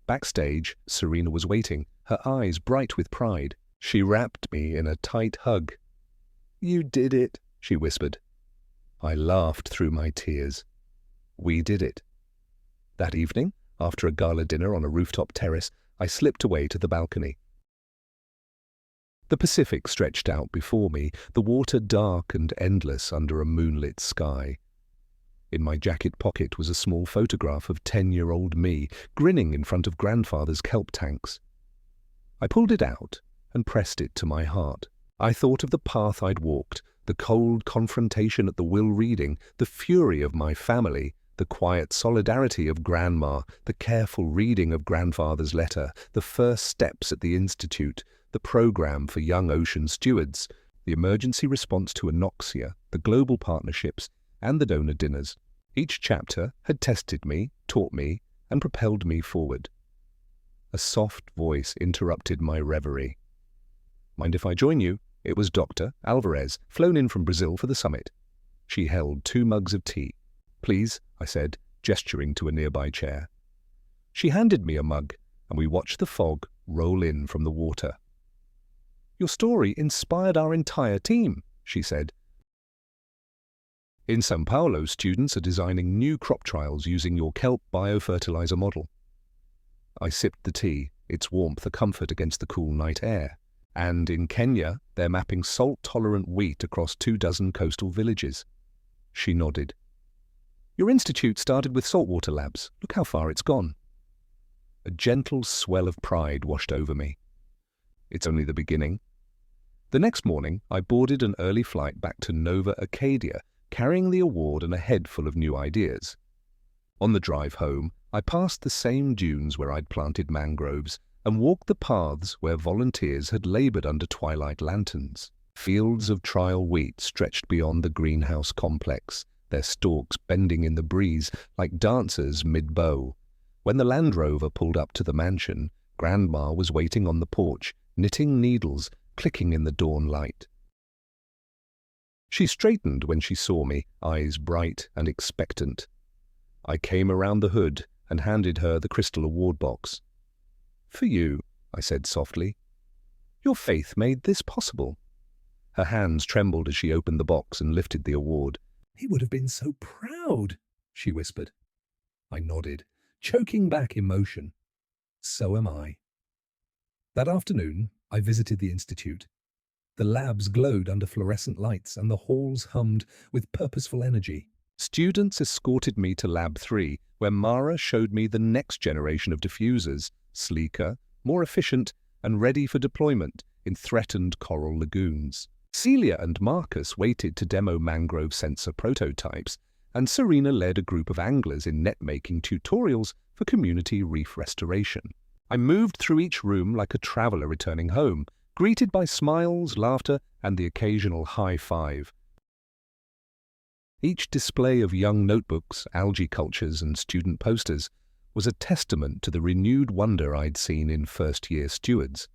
Speaker 1: Backstage, Serena was waiting, her eyes bright with pride. She wrapped me in a tight hug. "You did it," she whispered. I laughed through my tears. We did it. That evening, after a gala dinner on a rooftop terrace, I slipped away to the balcony. The Pacific stretched out before me, the water dark and endless under a moonlit sky. In my jacket pocket was a small photograph of 10-year-old me, grinning in front of grandfather's kelp tanks. I pulled it out and pressed it to my heart. I thought of the path I'd walked, The cold confrontation at the will reading, the fury of my family, the quiet solidarity of Grandma, the careful reading of Grandfather's letter, the first steps at the Institute, the program for young ocean stewards, the emergency response to anoxia, the global partnerships, and the donor dinners. Each chapter had tested me, taught me, and propelled me forward. A soft voice interrupted my reverie. "Mind if I join you?" It was Dr. Alvarez, flown in from Brazil for the summit. She held 2 mugs of tea. "Please," I said, gesturing to a nearby chair. She handed me a mug, and we watched the fog roll in from the water. "Your story inspired our entire team," she said. "In São Paulo, students are designing new crop trials using your kelp biofertilizer model." I sipped the tea, its warmth a comfort against the cool night air. "And in Kenya, they're mapping salt-tolerant wheat across 24 coastal villages." She nodded. "Your institute started with saltwater labs. Look how far it's gone." A gentle swell of pride washed over me. It's only the beginning. The next morning, I boarded an early flight back to Nova Acadia, carrying the award and a head full of new ideas. On the drive home, I passed the same dunes where I'd planted mangroves and walked the paths where volunteers had labored under twilight lanterns. Fields of trial wheat stretched beyond the greenhouse complex, their stalks bending in the breeze like dancers mid-bow. When the Land Rover pulled up to the mansion, Grandma was waiting on the porch, knitting needles, clicking in the dawn light. She straightened when she saw me, eyes bright and expectant. I came around the hood and handed her the crystal award box. "For you," I said softly. "Your faith made this possible." Her hands trembled as she opened the box and lifted the award.
Speaker 2: "He would have been so proud," she whispered. I nodded, choking back emotion. "So am I." That afternoon, I visited the Institute. The labs glowed under fluorescent lights and the halls hummed with purposeful energy.
Speaker 1: Students escorted me to Lab 3, where Mara showed me the next generation of diffusers, sleeker, more efficient, and ready for deployment in threatened coral lagoons. Celia and Marcus waited to demo mangrove sensor prototypes, and Serena led a group of anglers in net-making tutorials for community reef restoration. I moved through each room like a traveler returning home, greeted by smiles, laughter, and the occasional high five. Each display of young notebooks, algae cultures, and student posters was a testament to the renewed wonder I'd seen in first-year stewards.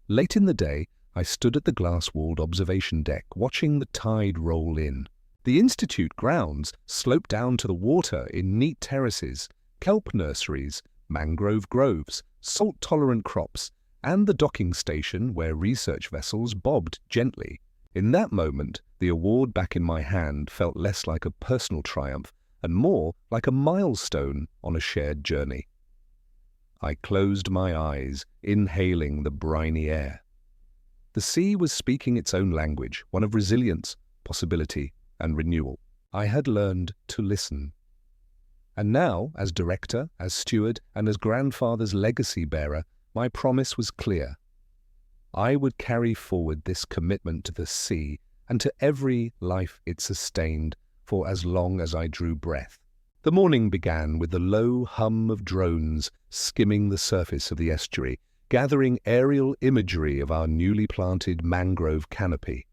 Speaker 1: Late in the day, I stood at the glass-walled observation deck, watching the tide roll in. The Institute grounds sloped down to the water in neat terraces, kelp nurseries, mangrove groves, salt-tolerant crops, and the docking station where research vessels bobbed gently. In that moment, the award back in my hand felt less like a personal triumph and more like a milestone on a shared journey. I closed my eyes, inhaling the briny air. The sea was speaking its own language, one of resilience, possibility, and renewal. I had learned to listen. And now, as director, as steward, and as grandfather's legacy bearer, my promise was clear. I would carry forward this commitment to the sea and to every life it sustained for as long as I drew breath. The morning began with the low hum of drones skimming the surface of the estuary, gathering aerial imagery of our newly planted mangrove canopy.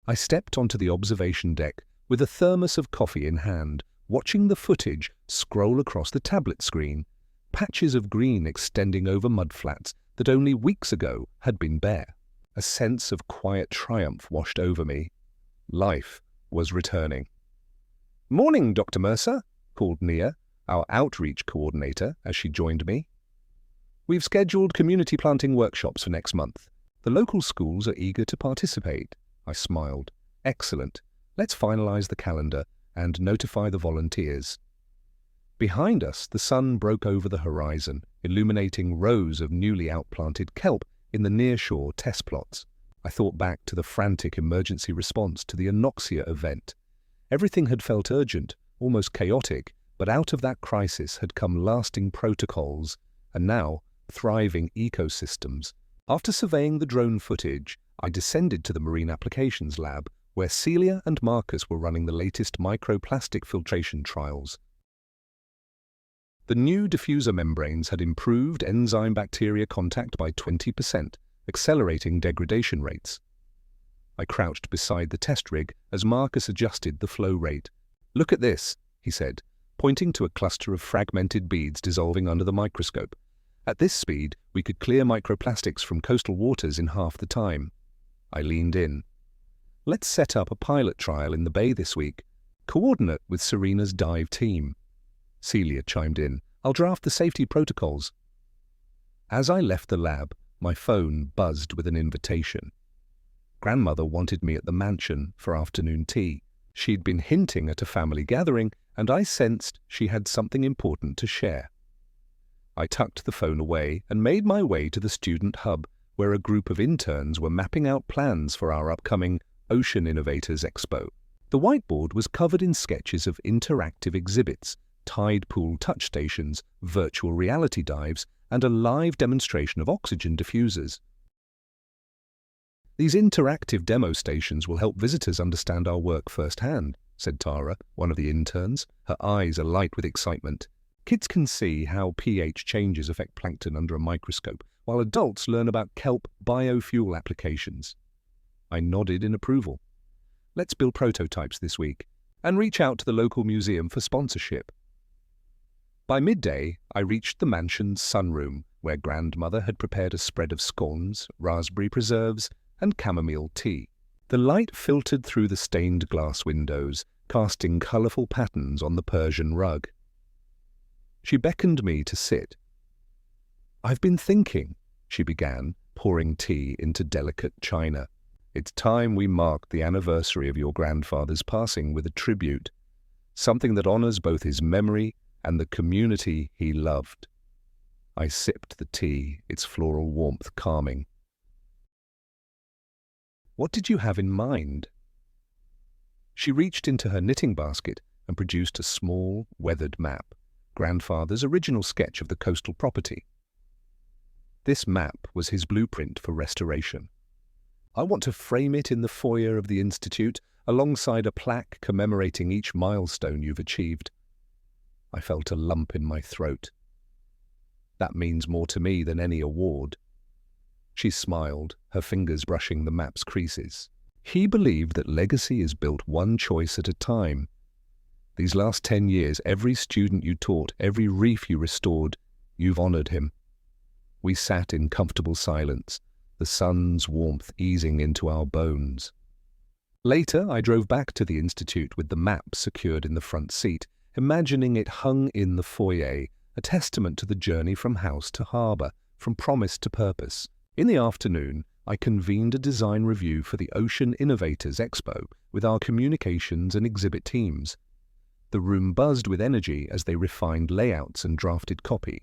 Speaker 1: I stepped onto the observation deck with a thermos of coffee in hand, watching the footage scroll across the tablet screen, patches of green extending over mudflats that only weeks ago had been bare. A sense of quiet triumph washed over me. Life was returning. "Morning, Dr. Mercer," called Nia, our outreach coordinator, as she joined me. "We've scheduled community planting workshops for next month. The local schools are eager to participate." I smiled. "Excellent. Let's finalize the calendar and notify the volunteers." Behind us, the sun broke over the horizon, illuminating rows of newly outplanted kelp in the nearshore test plots. I thought back to the frantic emergency response to the anoxia event. Everything had felt urgent, almost chaotic, but out of that crisis had come lasting protocols, and now thriving ecosystems. After surveying the drone footage, I descended to the Marine Applications Lab, where Celia and Marcus were running the latest microplastic filtration trials. The new diffuser membranes had improved enzyme-bacteria contact by 20%, accelerating degradation rates. I crouched beside the test rig as Marcus adjusted the flow rate. "Look at this," he said, pointing to a cluster of fragmented beads dissolving under the microscope. "At this speed, we could clear microplastics from coastal waters in half the time." I leaned in. "Let's set up a pilot trial in the bay this week. Coordinate with Serena's dive team." Celia chimed in. "I'll draft the safety protocols." As I left the lab, my phone buzzed with an invitation. Grandmother wanted me at the mansion for afternoon tea. She'd been hinting at a family gathering, and I sensed she had something important to share. I tucked the phone away and made my way to the student hub, where a group of interns were mapping out plans for our upcoming Ocean Innovators Expo. The whiteboard was covered in sketches of interactive exhibits, tide pool touch stations, virtual reality dives, and a live demonstration of oxygen diffusers. "These interactive demo stations will help visitors understand our work firsthand," said Tara, one of the interns, her eyes alight with excitement. "Kids can see how pH changes affect plankton under a microscope, while adults learn about kelp biofuel applications." I nodded in approval. "Let's build prototypes this week, and reach out to the local museum for sponsorship." By midday, I reached the mansion's sunroom, where Grandmother had prepared a spread of scones, raspberry preserves, and chamomile tea. The light filtered through the stained glass windows, casting colourful patterns on the Persian rug. She beckoned me to sit. "I've been thinking," she began, pouring tea into delicate china. "It's time we marked the anniversary of your grandfather's passing with a tribute, something that honours both his memory and the community he loved." I sipped the tea, its floral warmth calming. "What did you have in mind?" She reached into her knitting basket and produced a small, weathered map, Grandfather's original sketch of the coastal property. This map was his blueprint for restoration. "I want to frame it in the foyer of the Institute, alongside a plaque commemorating each milestone you've achieved." I felt a lump in my throat. "That means more to me than any award." She smiled, her fingers brushing the map's creases. "He believed that legacy is built one choice at a time. These last 10 years, every student you taught, every reef you restored, you've honored him." We sat in comfortable silence, the sun's warmth easing into our bones. Later, I drove back to the Institute with the map secured in the front seat, imagining it hung in the foyer, a testament to the journey from house to harbour, from promise to purpose. In the afternoon, I convened a design review for the Ocean Innovators Expo with our communications and exhibit teams. The room buzzed with energy as they refined layouts and drafted copy.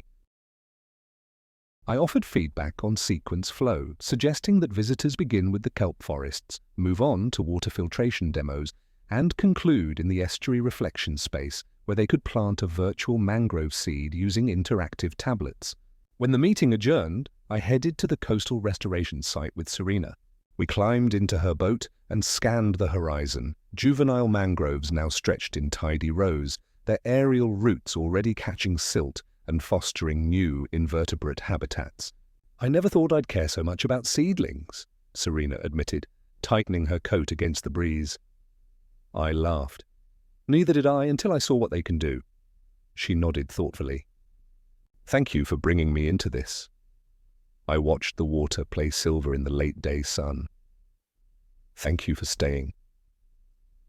Speaker 1: I offered feedback on sequence flow, suggesting that visitors begin with the kelp forests, move on to water filtration demos, and conclude in the estuary reflection space, where they could plant a virtual mangrove seed using interactive tablets. When the meeting adjourned, I headed to the coastal restoration site with Serena. We climbed into her boat and scanned the horizon, juvenile mangroves now stretched in tidy rows, their aerial roots already catching silt and fostering new invertebrate habitats. "I never thought I'd care so much about seedlings," Serena admitted, tightening her coat against the breeze. I laughed. "Neither did I until I saw what they can do." She nodded thoughtfully. "Thank you for bringing me into this." I watched the water play silver in the late-day sun. "Thank you for staying."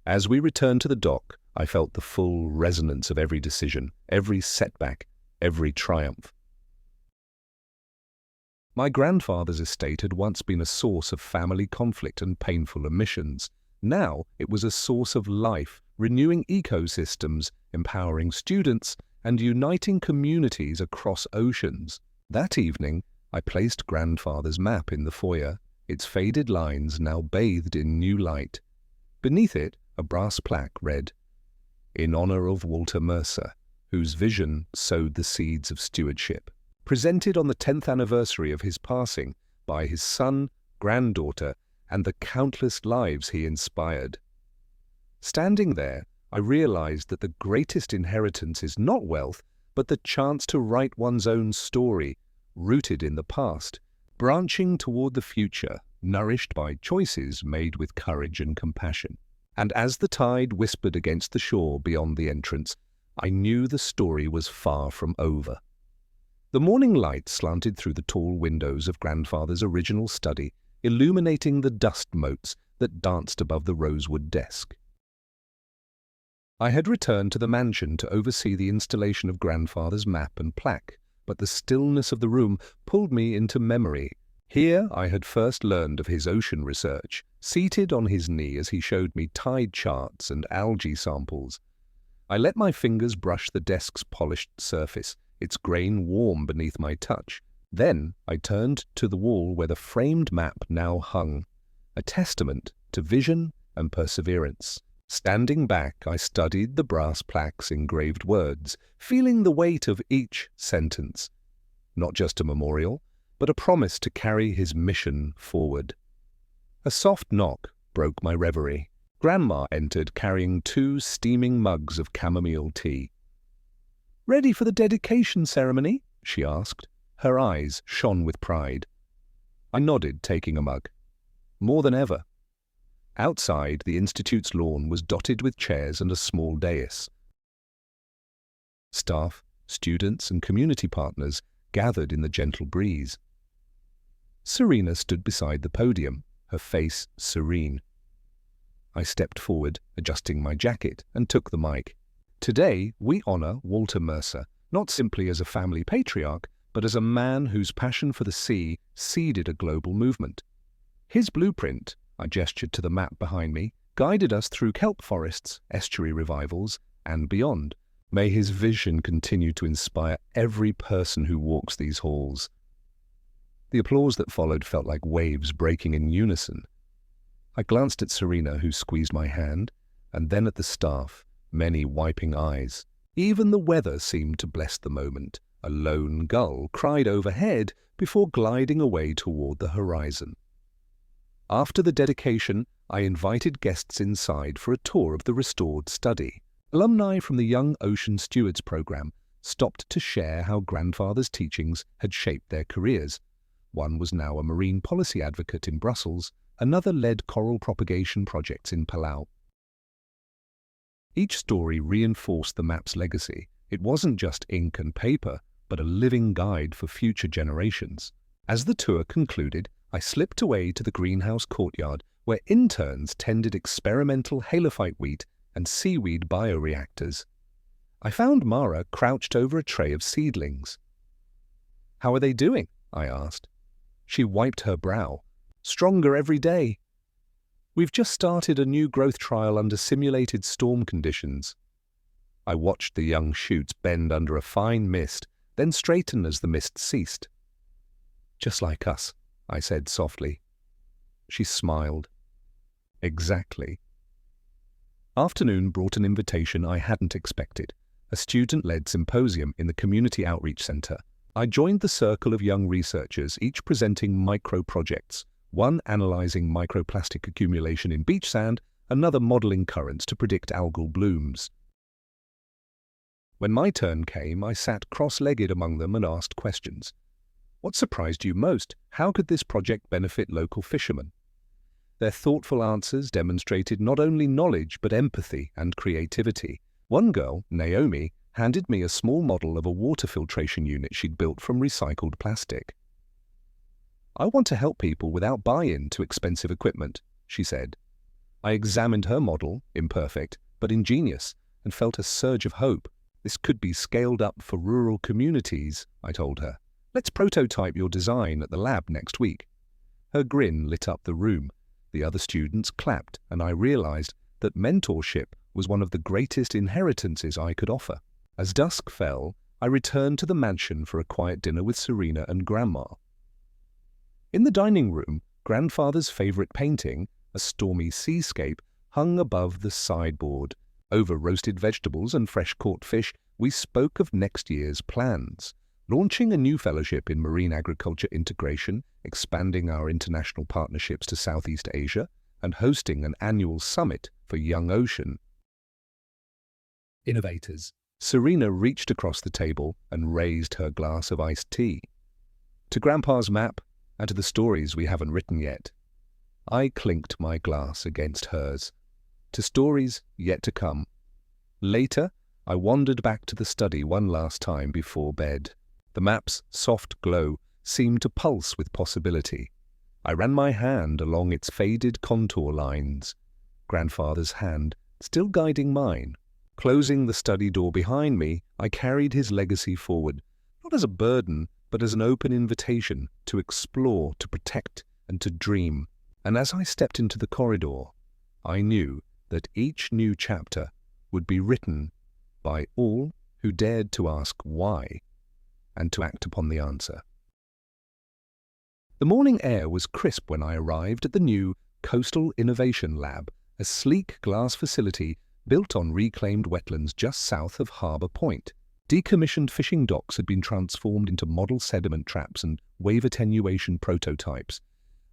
Speaker 1: As we returned to the dock, I felt the full resonance of every decision, every setback, every triumph. My grandfather's estate had once been a source of family conflict and painful omissions. Now it was a source of life, renewing ecosystems, empowering students, and uniting communities across oceans. That evening, I placed Grandfather's map in the foyer, its faded lines now bathed in new light. Beneath it, a brass plaque read, "In honor of Walter Mercer, whose vision sowed the seeds of stewardship. Presented on the 10th anniversary of his passing by his son, granddaughter, and the countless lives he inspired. Standing there, I realized that the greatest inheritance is not wealth, but the chance to write one's own story, rooted in the past, branching toward the future, nourished by choices made with courage and compassion. And as the tide whispered against the shore beyond the entrance, I knew the story was far from over. The morning light slanted through the tall windows of Grandfather's original study, illuminating the dust motes that danced above the rosewood desk. I had returned to the mansion to oversee the installation of Grandfather's map and plaque, but the stillness of the room pulled me into memory. Here I had first learned of his ocean research, seated on his knee as he showed me tide charts and algae samples. I let my fingers brush the desk's polished surface, its grain warm beneath my touch. Then I turned to the wall where the framed map now hung, a testament to vision and perseverance. Standing back, I studied the brass plaque's engraved words, feeling the weight of each sentence. Not just a memorial, but a promise to carry his mission forward. A soft knock broke my reverie. Grandma entered carrying 2 steaming mugs of chamomile tea. "Ready for the dedication ceremony?" she asked. Her eyes shone with pride. I nodded, taking a mug. More than ever. Outside, the Institute's lawn was dotted with chairs and a small dais. Staff, students, and community partners gathered in the gentle breeze. Serena stood beside the podium, her face serene. I stepped forward, adjusting my jacket, and took the mic. Today, we honor Walter Mercer, not simply as a family patriarch, but as a man whose passion for the sea seeded a global movement. His blueprint, I gestured to the map behind me, guided us through kelp forests, estuary revivals, and beyond. May his vision continue to inspire every person who walks these halls. The applause that followed felt like waves breaking in unison. I glanced at Serena, who squeezed my hand, and then at the staff, many wiping eyes. Even the weather seemed to bless the moment. A lone gull cried overhead before gliding away toward the horizon. After the dedication, I invited guests inside for a tour of the restored study. Alumni from the Young Ocean Stewards program stopped to share how Grandfather's teachings had shaped their careers. One was now a marine policy advocate in Brussels, another led coral propagation projects in Palau. Each story reinforced the map's legacy. It wasn't just ink and paper, but a living guide for future generations. As the tour concluded, I slipped away to the greenhouse courtyard where interns tended experimental halophyte wheat and seaweed bioreactors. I found Mara crouched over a tray of seedlings. "How are they doing?" I asked. She wiped her brow. "Stronger every day. We've just started a new growth trial under simulated storm conditions." I watched the young shoots bend under a fine mist, then straighten as the mist ceased. "Just like us," I said softly. She smiled. "Exactly." Afternoon brought an invitation I hadn't expected, a student-led symposium in the Community Outreach Center. I joined the circle of young researchers, each presenting micro-projects, one analyzing microplastic accumulation in beach sand, another modeling currents to predict algal blooms. When my turn came, I sat cross-legged among them and asked questions. What surprised you most? How could this project benefit local fishermen? Their thoughtful answers demonstrated not only knowledge but empathy and creativity. One girl, Naomi, handed me a small model of a water filtration unit she'd built from recycled plastic. "I want to help people without buy-in to expensive equipment," she said. I examined her model, imperfect but ingenious, and felt a surge of hope. This could be scaled up for rural communities, I told her. "Let's prototype your design at the lab next week." Her grin lit up the room. The other students clapped, and I realized that mentorship was one of the greatest inheritances I could offer. As dusk fell, I returned to the mansion for a quiet dinner with Serena and Grandma. In the dining room, Grandfather's favorite painting, a stormy seascape, hung above the sideboard. Over roasted vegetables and fresh-caught fish, we spoke of next year's plans. launching a new fellowship in marine agriculture integration, expanding our international partnerships to Southeast Asia, and hosting an annual summit for young ocean.
Speaker 2: Innovators.
Speaker 1: Serena reached across the table and raised her glass of iced tea. To Grandpa's map and to the stories we haven't written yet. I clinked my glass against hers. To stories yet to come. Later, I wandered back to the study one last time before bed. The map's soft glow seemed to pulse with possibility. I ran my hand along its faded contour lines, Grandfather's hand still guiding mine. Closing the study door behind me, I carried his legacy forward, not as a burden, but as an open invitation to explore, to protect, and to dream. And as I stepped into the corridor, I knew that each new chapter would be written by all who dared to ask why and to act upon the answer. The morning air was crisp when I arrived at the new Coastal Innovation Lab, a sleek glass facility built on reclaimed wetlands just south of Harbour Point. Decommissioned fishing docks had been transformed into model sediment traps and wave attenuation prototypes,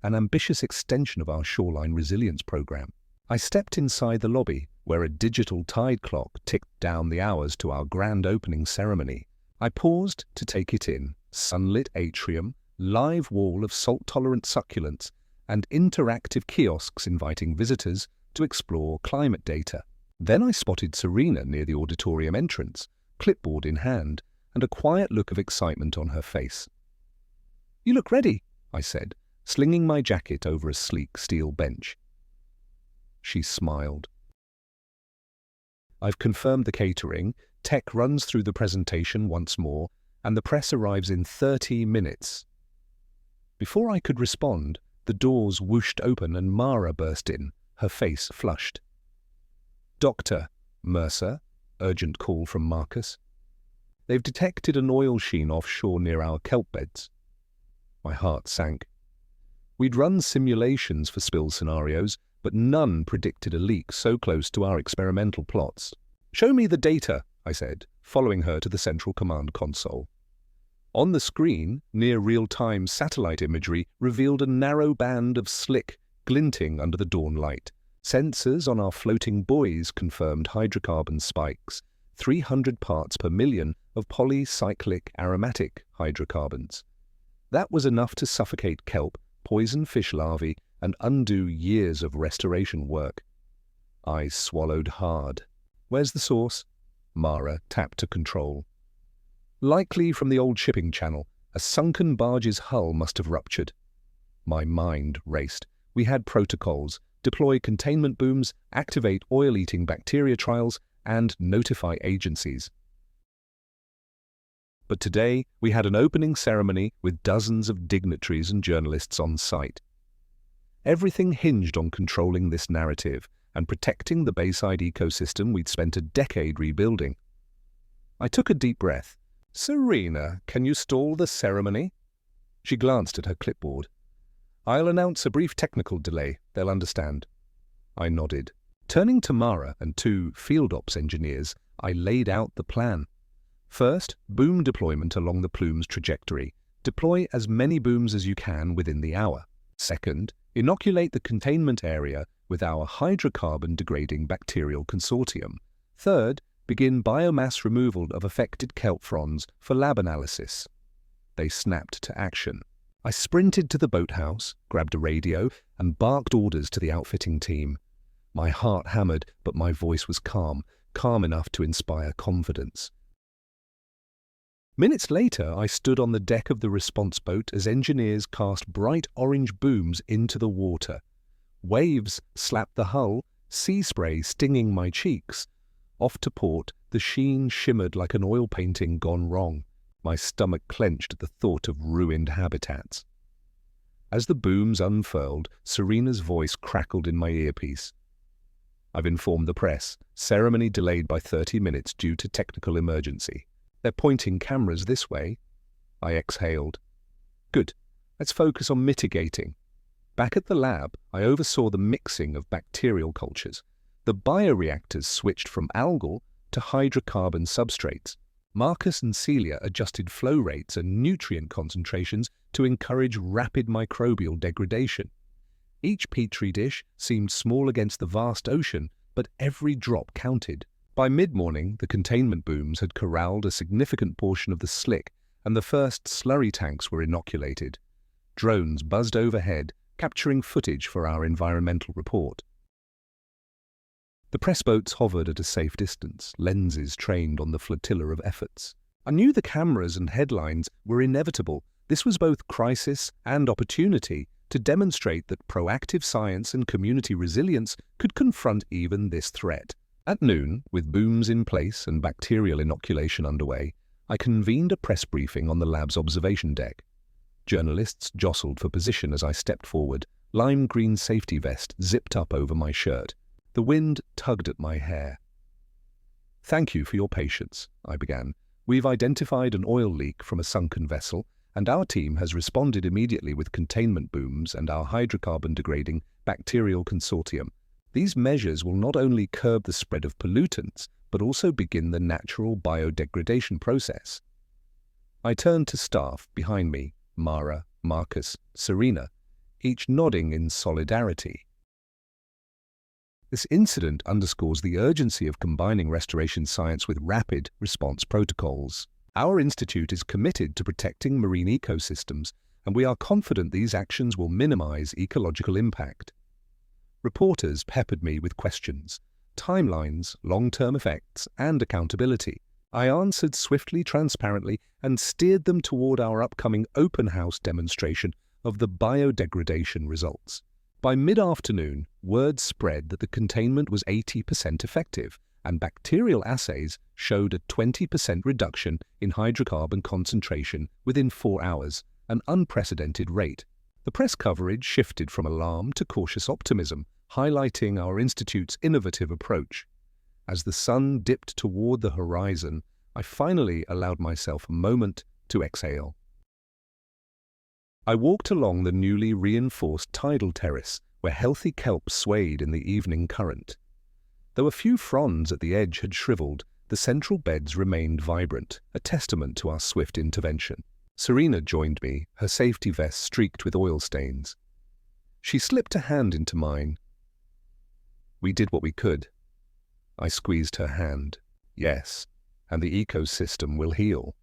Speaker 1: an ambitious extension of our shoreline resilience program. I stepped inside the lobby, where a digital tide clock ticked down the hours to our grand opening ceremony. I paused to take it in. Sunlit atrium, live wall of salt-tolerant succulents, and interactive kiosks inviting visitors to explore climate data. Then I spotted Serena near the auditorium entrance, clipboard in hand, and a quiet look of excitement on her face. "You look ready," I said, slinging my jacket over a sleek steel bench. She smiled. "I've confirmed the catering, tech runs through the presentation once more, and the press arrives in 30 minutes. Before I could respond, the doors whooshed open and Mara burst in, her face flushed. "Dr. Mercer," urgent call from Marcus. "They've detected an oil sheen offshore near our kelp beds." My heart sank. We'd run simulations for spill scenarios, but none predicted a leak so close to our experimental plots. "Show me the data," I said, following her to the central command console. On the screen, near real-time satellite imagery revealed a narrow band of slick, glinting under the dawn light. Sensors on our floating buoys confirmed hydrocarbon spikes, 300 parts per million of polycyclic aromatic hydrocarbons. That was enough to suffocate kelp, poison fish larvae, and undo years of restoration work. I swallowed hard. "Where's the source?" Mara tapped to control. "Likely from the old shipping channel. A sunken barge's hull must have ruptured." My mind raced. We had protocols: deploy containment booms, activate oil-eating bacteria trials, and notify agencies. But today, we had an opening ceremony with dozens of dignitaries and journalists on site. Everything hinged on controlling this narrative and protecting the Bayside ecosystem we'd spent a decade rebuilding. I took a deep breath. "Serena, can you stall the ceremony?" She glanced at her clipboard. "I'll announce a brief technical delay. They'll understand." I nodded. Turning to Mara and two field ops engineers, I laid out the plan. First, boom deployment along the plume's trajectory. Deploy as many booms as you can within the hour. Second, inoculate the containment area with our hydrocarbon-degrading bacterial consortium. Third, begin biomass removal of affected kelp fronds for lab analysis. They snapped to action. I sprinted to the boathouse, grabbed a radio, and barked orders to the outfitting team. My heart hammered, but my voice was calm enough to inspire confidence. Minutes later, I stood on the deck of the response boat as engineers cast bright orange booms into the water. Waves slapped the hull, sea spray stinging my cheeks. Off to port, the sheen shimmered like an oil painting gone wrong. My stomach clenched at the thought of ruined habitats. As the booms unfurled, Serena's voice crackled in my earpiece. "I've informed the press. Ceremony delayed by 30 minutes due to technical emergency. They're pointing cameras this way." I exhaled. "Good. Let's focus on mitigating." Back at the lab, I oversaw the mixing of bacterial cultures. The bioreactors switched from algal to hydrocarbon substrates. Marcus and Celia adjusted flow rates and nutrient concentrations to encourage rapid microbial degradation. Each petri dish seemed small against the vast ocean, but every drop counted. By mid-morning, the containment booms had corralled a significant portion of the slick, and the first slurry tanks were inoculated. Drones buzzed overhead, capturing footage for our environmental report. The press boats hovered at a safe distance, lenses trained on the flotilla of efforts. I knew the cameras and headlines were inevitable. This was both crisis and opportunity to demonstrate that proactive science and community resilience could confront even this threat. At noon, with booms in place and bacterial inoculation underway, I convened a press briefing on the lab's observation deck. Journalists jostled for position as I stepped forward, lime green safety vest zipped up over my shirt. The wind tugged at my hair. "Thank you for your patience," I began. "We've identified an oil leak from a sunken vessel, and our team has responded immediately with containment booms and our hydrocarbon-degrading bacterial consortium. These measures will not only curb the spread of pollutants, but also begin the natural biodegradation process." I turned to staff behind me, Mara, Marcus, Serena, each nodding in solidarity. This incident underscores the urgency of combining restoration science with rapid response protocols. Our institute is committed to protecting marine ecosystems, and we are confident these actions will minimize ecological impact. Reporters peppered me with questions, timelines, long-term effects, and accountability. I answered swiftly, transparently, and steered them toward our upcoming open house demonstration of the biodegradation results. By mid-afternoon, word spread that the containment was 80% effective, and bacterial assays showed a 20% reduction in hydrocarbon concentration within 4 hours, an unprecedented rate. The press coverage shifted from alarm to cautious optimism, highlighting our institute's innovative approach. As the sun dipped toward the horizon, I finally allowed myself a moment to exhale. I walked along the newly reinforced tidal terrace, where healthy kelp swayed in the evening current. Though a few fronds at the edge had shriveled, the central beds remained vibrant, a testament to our swift intervention. Serena joined me, her safety vest streaked with oil stains. She slipped a hand into mine. "We did what we could." I squeezed her hand. "Yes, and the ecosystem will heal."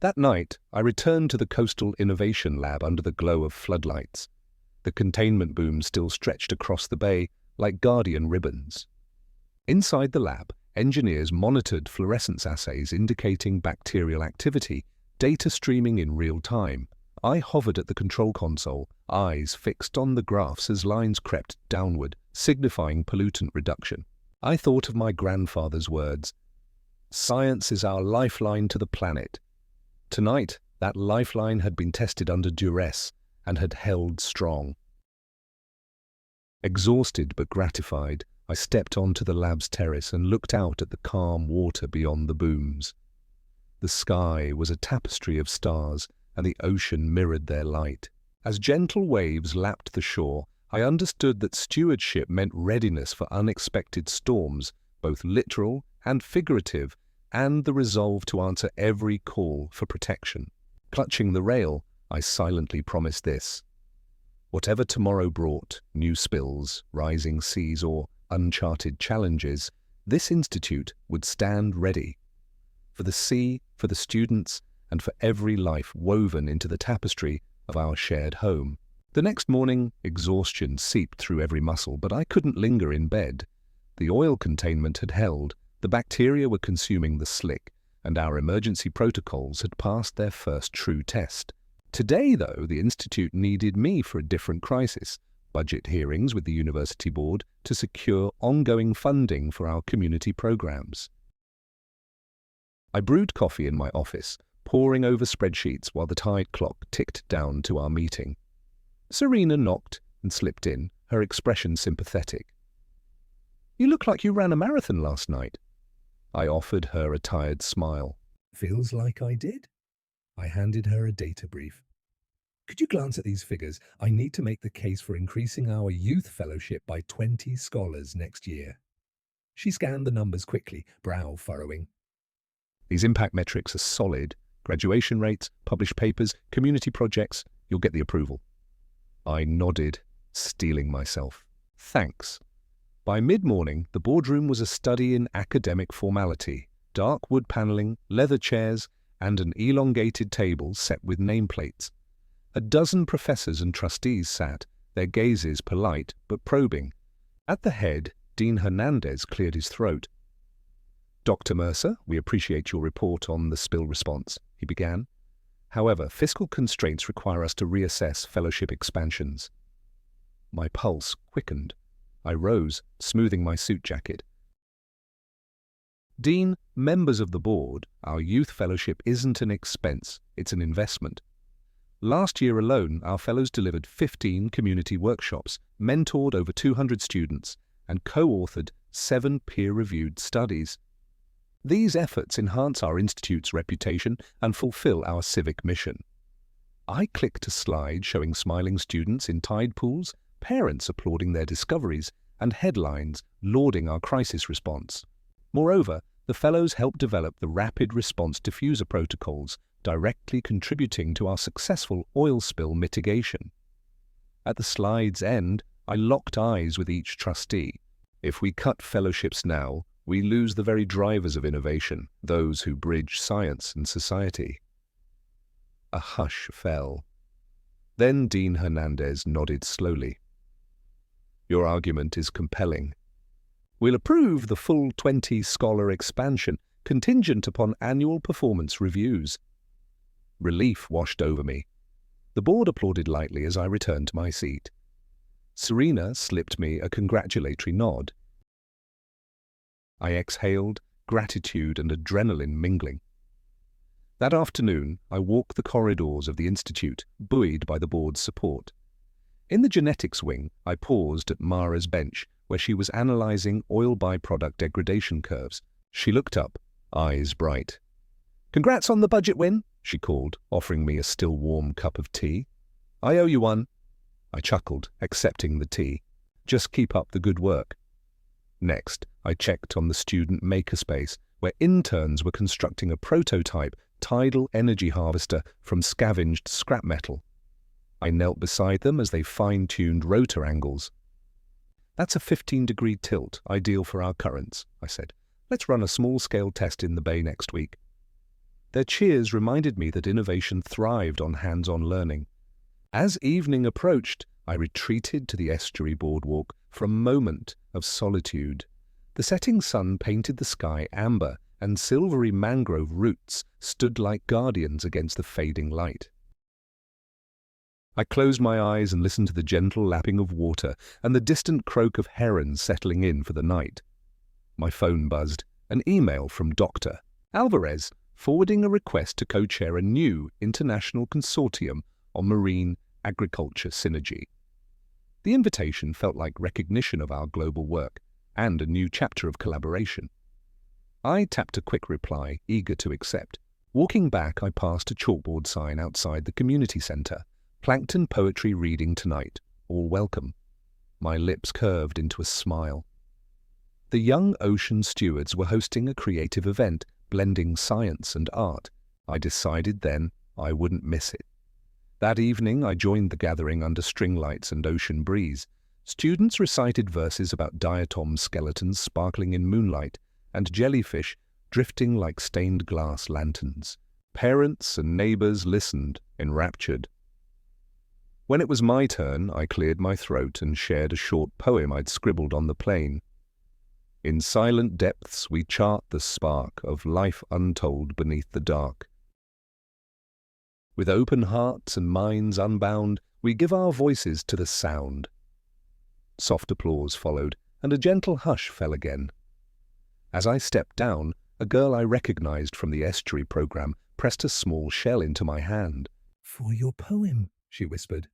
Speaker 1: That night, I returned to the Coastal Innovation Lab under the glow of floodlights. The containment boom still stretched across the bay like guardian ribbons. Inside the lab, engineers monitored fluorescence assays indicating bacterial activity, data streaming in real time. I hovered at the control console, eyes fixed on the graphs as lines crept downward, signifying pollutant reduction. I thought of my grandfather's words, "Science is our lifeline to the planet." Tonight, that lifeline had been tested under duress and had held strong. Exhausted but gratified, I stepped onto the lab's terrace and looked out at the calm water beyond the booms. The sky was a tapestry of stars, and the ocean mirrored their light. As gentle waves lapped the shore, I understood that stewardship meant readiness for unexpected storms, both literal and figurative, and the resolve to answer every call for protection. Clutching the rail, I silently promised this. Whatever tomorrow brought, new spills, rising seas, or uncharted challenges, this institute would stand ready. For the sea, for the students, and for every life woven into the tapestry of our shared home. The next morning, exhaustion seeped through every muscle, but I couldn't linger in bed. The oil containment had held, the bacteria were consuming the slick, and our emergency protocols had passed their first true test. Today, though, the Institute needed me for a different crisis, budget hearings with the University Board to secure ongoing funding for our community programs. I brewed coffee in my office, poring over spreadsheets while the tide clock ticked down to our meeting. Serena knocked and slipped in, her expression sympathetic. "You look like you ran a marathon last night." I offered her a tired smile.
Speaker 2: "Feels like I did." I handed her a data brief. "Could you glance at these figures? I need to make the case for increasing our youth fellowship by 20 scholars next year." She scanned the numbers quickly, brow furrowing.
Speaker 1: These impact metrics are solid. Graduation rates, published papers, community projects, you'll get the approval. I nodded, steeling myself. Thanks. By mid-morning, the boardroom was a study in academic formality. Dark wood paneling, leather chairs, and an elongated table set with nameplates. A dozen professors and trustees sat, their gazes polite but probing. At the head, Dean Hernandez cleared his throat. "Dr. Mercer, we appreciate your report on the spill response," he began. "However, fiscal constraints require us to reassess fellowship expansions." My pulse quickened. I rose, smoothing my suit jacket. "Dean, members of the board, our youth fellowship isn't an expense, it's an investment. Last year alone, our fellows delivered 15 community workshops, mentored over 200 students, and co-authored 7 peer-reviewed studies. These efforts enhance our institute's reputation and fulfill our civic mission." I clicked a slide showing smiling students in tide pools, parents applauding their discoveries, and headlines lauding our crisis response. Moreover, the fellows helped develop the rapid response diffuser protocols, directly contributing to our successful oil spill mitigation. At the slide's end, I locked eyes with each trustee. If we cut fellowships now, we lose the very drivers of innovation, those who bridge science and society. A hush fell. Then Dean Hernandez nodded slowly. "Your argument is compelling. We'll approve the full 20-scholar expansion, contingent upon annual performance reviews." Relief washed over me. The board applauded lightly as I returned to my seat. Serena slipped me a congratulatory nod. I exhaled, gratitude and adrenaline mingling. That afternoon, I walked the corridors of the Institute, buoyed by the board's support. In the genetics wing, I paused at Mara's bench, where she was analyzing oil byproduct degradation curves. She looked up, eyes bright. "Congrats on the budget win," she called, offering me a still warm cup of tea. "I owe you one." I chuckled, accepting the tea. "Just keep up the good work." Next, I checked on the student makerspace, where interns were constructing a prototype tidal energy harvester from scavenged scrap metal. I knelt beside them as they fine-tuned rotor angles. "That's a 15-degree tilt, ideal for our currents," I said. "Let's run a small-scale test in the bay next week." Their cheers reminded me that innovation thrived on hands-on learning. As evening approached, I retreated to the estuary boardwalk for a moment of solitude. The setting sun painted the sky amber, and silvery mangrove roots stood like guardians against the fading light. I closed my eyes and listened to the gentle lapping of water and the distant croak of herons settling in for the night. My phone buzzed, an email from Dr. Alvarez forwarding a request to co-chair a new international consortium on marine agriculture synergy. The invitation felt like recognition of our global work and a new chapter of collaboration. I tapped a quick reply, eager to accept. Walking back, I passed a chalkboard sign outside the community center. "Plankton poetry reading tonight. All welcome." My lips curved into a smile. The young ocean stewards were hosting a creative event, blending science and art. I decided then I wouldn't miss it. That evening, I joined the gathering under string lights and ocean breeze. Students recited verses about diatom skeletons sparkling in moonlight and jellyfish drifting like stained glass lanterns. Parents and neighbors listened, enraptured. When it was my turn, I cleared my throat and shared a short poem I'd scribbled on the plain. "In silent depths we chart the spark of life untold beneath the dark. With open hearts and minds unbound, we give our voices to the sound." Soft applause followed, and a gentle hush fell again. As I stepped down, a girl I recognized from the estuary program pressed a small shell into my hand.
Speaker 2: "For your poem," she whispered.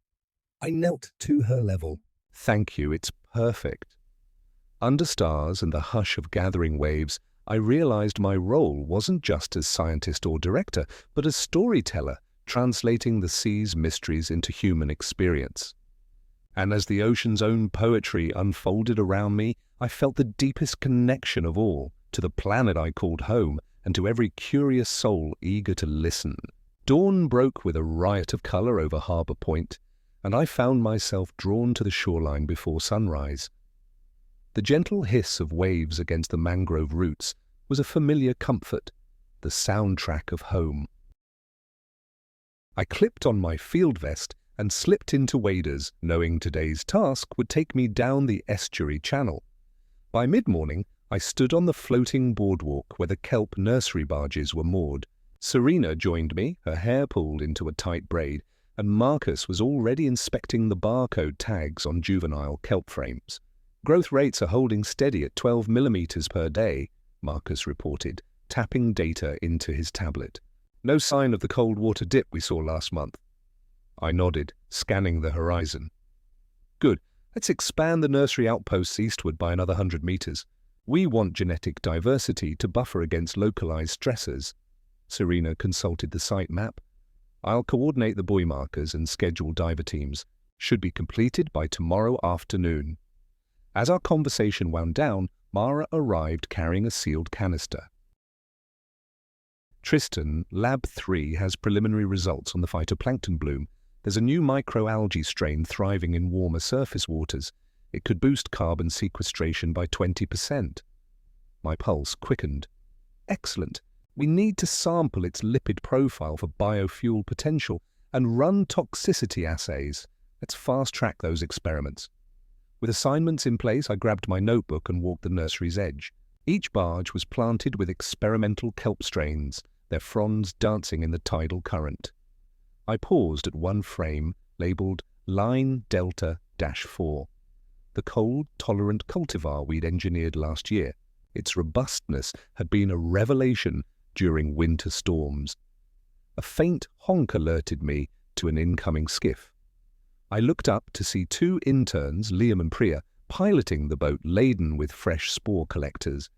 Speaker 2: I knelt to her level.
Speaker 1: "Thank you, it's perfect." Under stars and the hush of gathering waves, I realized my role wasn't just as scientist or director, but as storyteller, translating the sea's mysteries into human experience. And as the ocean's own poetry unfolded around me, I felt the deepest connection of all to the planet I called home and to every curious soul eager to listen. Dawn broke with a riot of color over Harbour Point, and I found myself drawn to the shoreline before sunrise. The gentle hiss of waves against the mangrove roots was a familiar comfort, the soundtrack of home. I clipped on my field vest and slipped into waders, knowing today's task would take me down the estuary channel. By mid-morning, I stood on the floating boardwalk where the kelp nursery barges were moored. Serena joined me, her hair pulled into a tight braid, and Marcus was already inspecting the barcode tags on juvenile kelp frames. "Growth rates are holding steady at 12 millimeters per day," Marcus reported, tapping data into his tablet. "No sign of the cold water dip we saw last month." I nodded, scanning the horizon. "Good. Let's expand the nursery outposts eastward by another 100 meters. We want genetic diversity to buffer against localized stressors." Serena consulted the site map. "I'll coordinate the buoy markers and schedule diver teams. Should be completed by tomorrow afternoon." As our conversation wound down, Mara arrived carrying a sealed canister. "Tristan, Lab 3 has preliminary results on the phytoplankton bloom. There's a new microalgae strain thriving in warmer surface waters. It could boost carbon sequestration by 20%. My pulse quickened. "Excellent. We need to sample its lipid profile for biofuel potential and run toxicity assays. Let's fast-track those experiments." With assignments in place, I grabbed my notebook and walked the nursery's edge. Each barge was planted with experimental kelp strains, their fronds dancing in the tidal current. I paused at one frame, labeled Line Delta-4, the cold-tolerant cultivar we'd engineered last year. Its robustness had been a revelation during winter storms. A faint honk alerted me to an incoming skiff. I looked up to see two interns, Liam and Priya, piloting the boat laden with fresh spore collectors.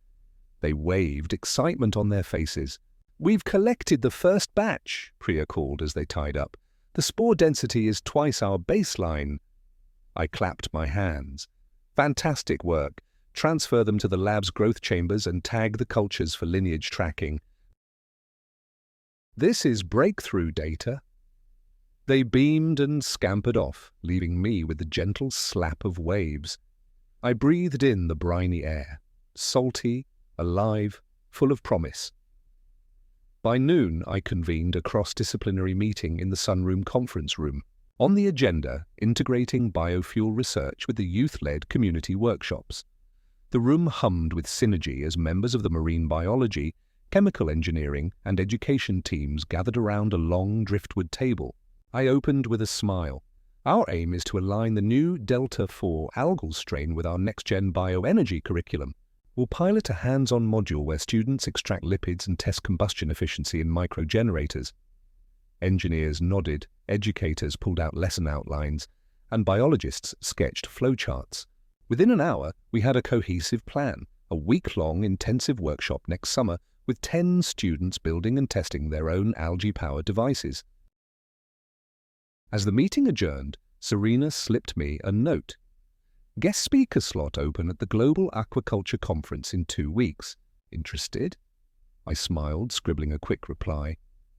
Speaker 1: They waved, excitement on their faces. "We've collected the first batch," Priya called as they tied up. "The spore density is twice our baseline." I clapped my hands. "Fantastic work. Transfer them to the lab's growth chambers and tag the cultures for lineage tracking." "This is breakthrough data." They beamed and scampered off, leaving me with the gentle slap of waves. I breathed in the briny air, salty, alive, full of promise. By noon, I convened a cross-disciplinary meeting in the Sunroom conference room. On the agenda, integrating biofuel research with the youth-led community workshops. The room hummed with synergy as members of the marine biology, chemical engineering, and education teams gathered around a long driftwood table. I opened with a smile. Our aim is to align the new Delta-4 algal strain with our next-gen bioenergy curriculum. We'll pilot a hands-on module where students extract lipids and test combustion efficiency in microgenerators. Engineers nodded, educators pulled out lesson outlines, and biologists sketched flowcharts. Within an hour, we had a cohesive plan, a week-long intensive workshop next summer with 10 students building and testing their own algae-powered devices. As the meeting adjourned, Serena slipped me a note. "Guest speaker slot open at the Global Aquaculture Conference in 2 weeks. Interested?" I smiled, scribbling a quick reply.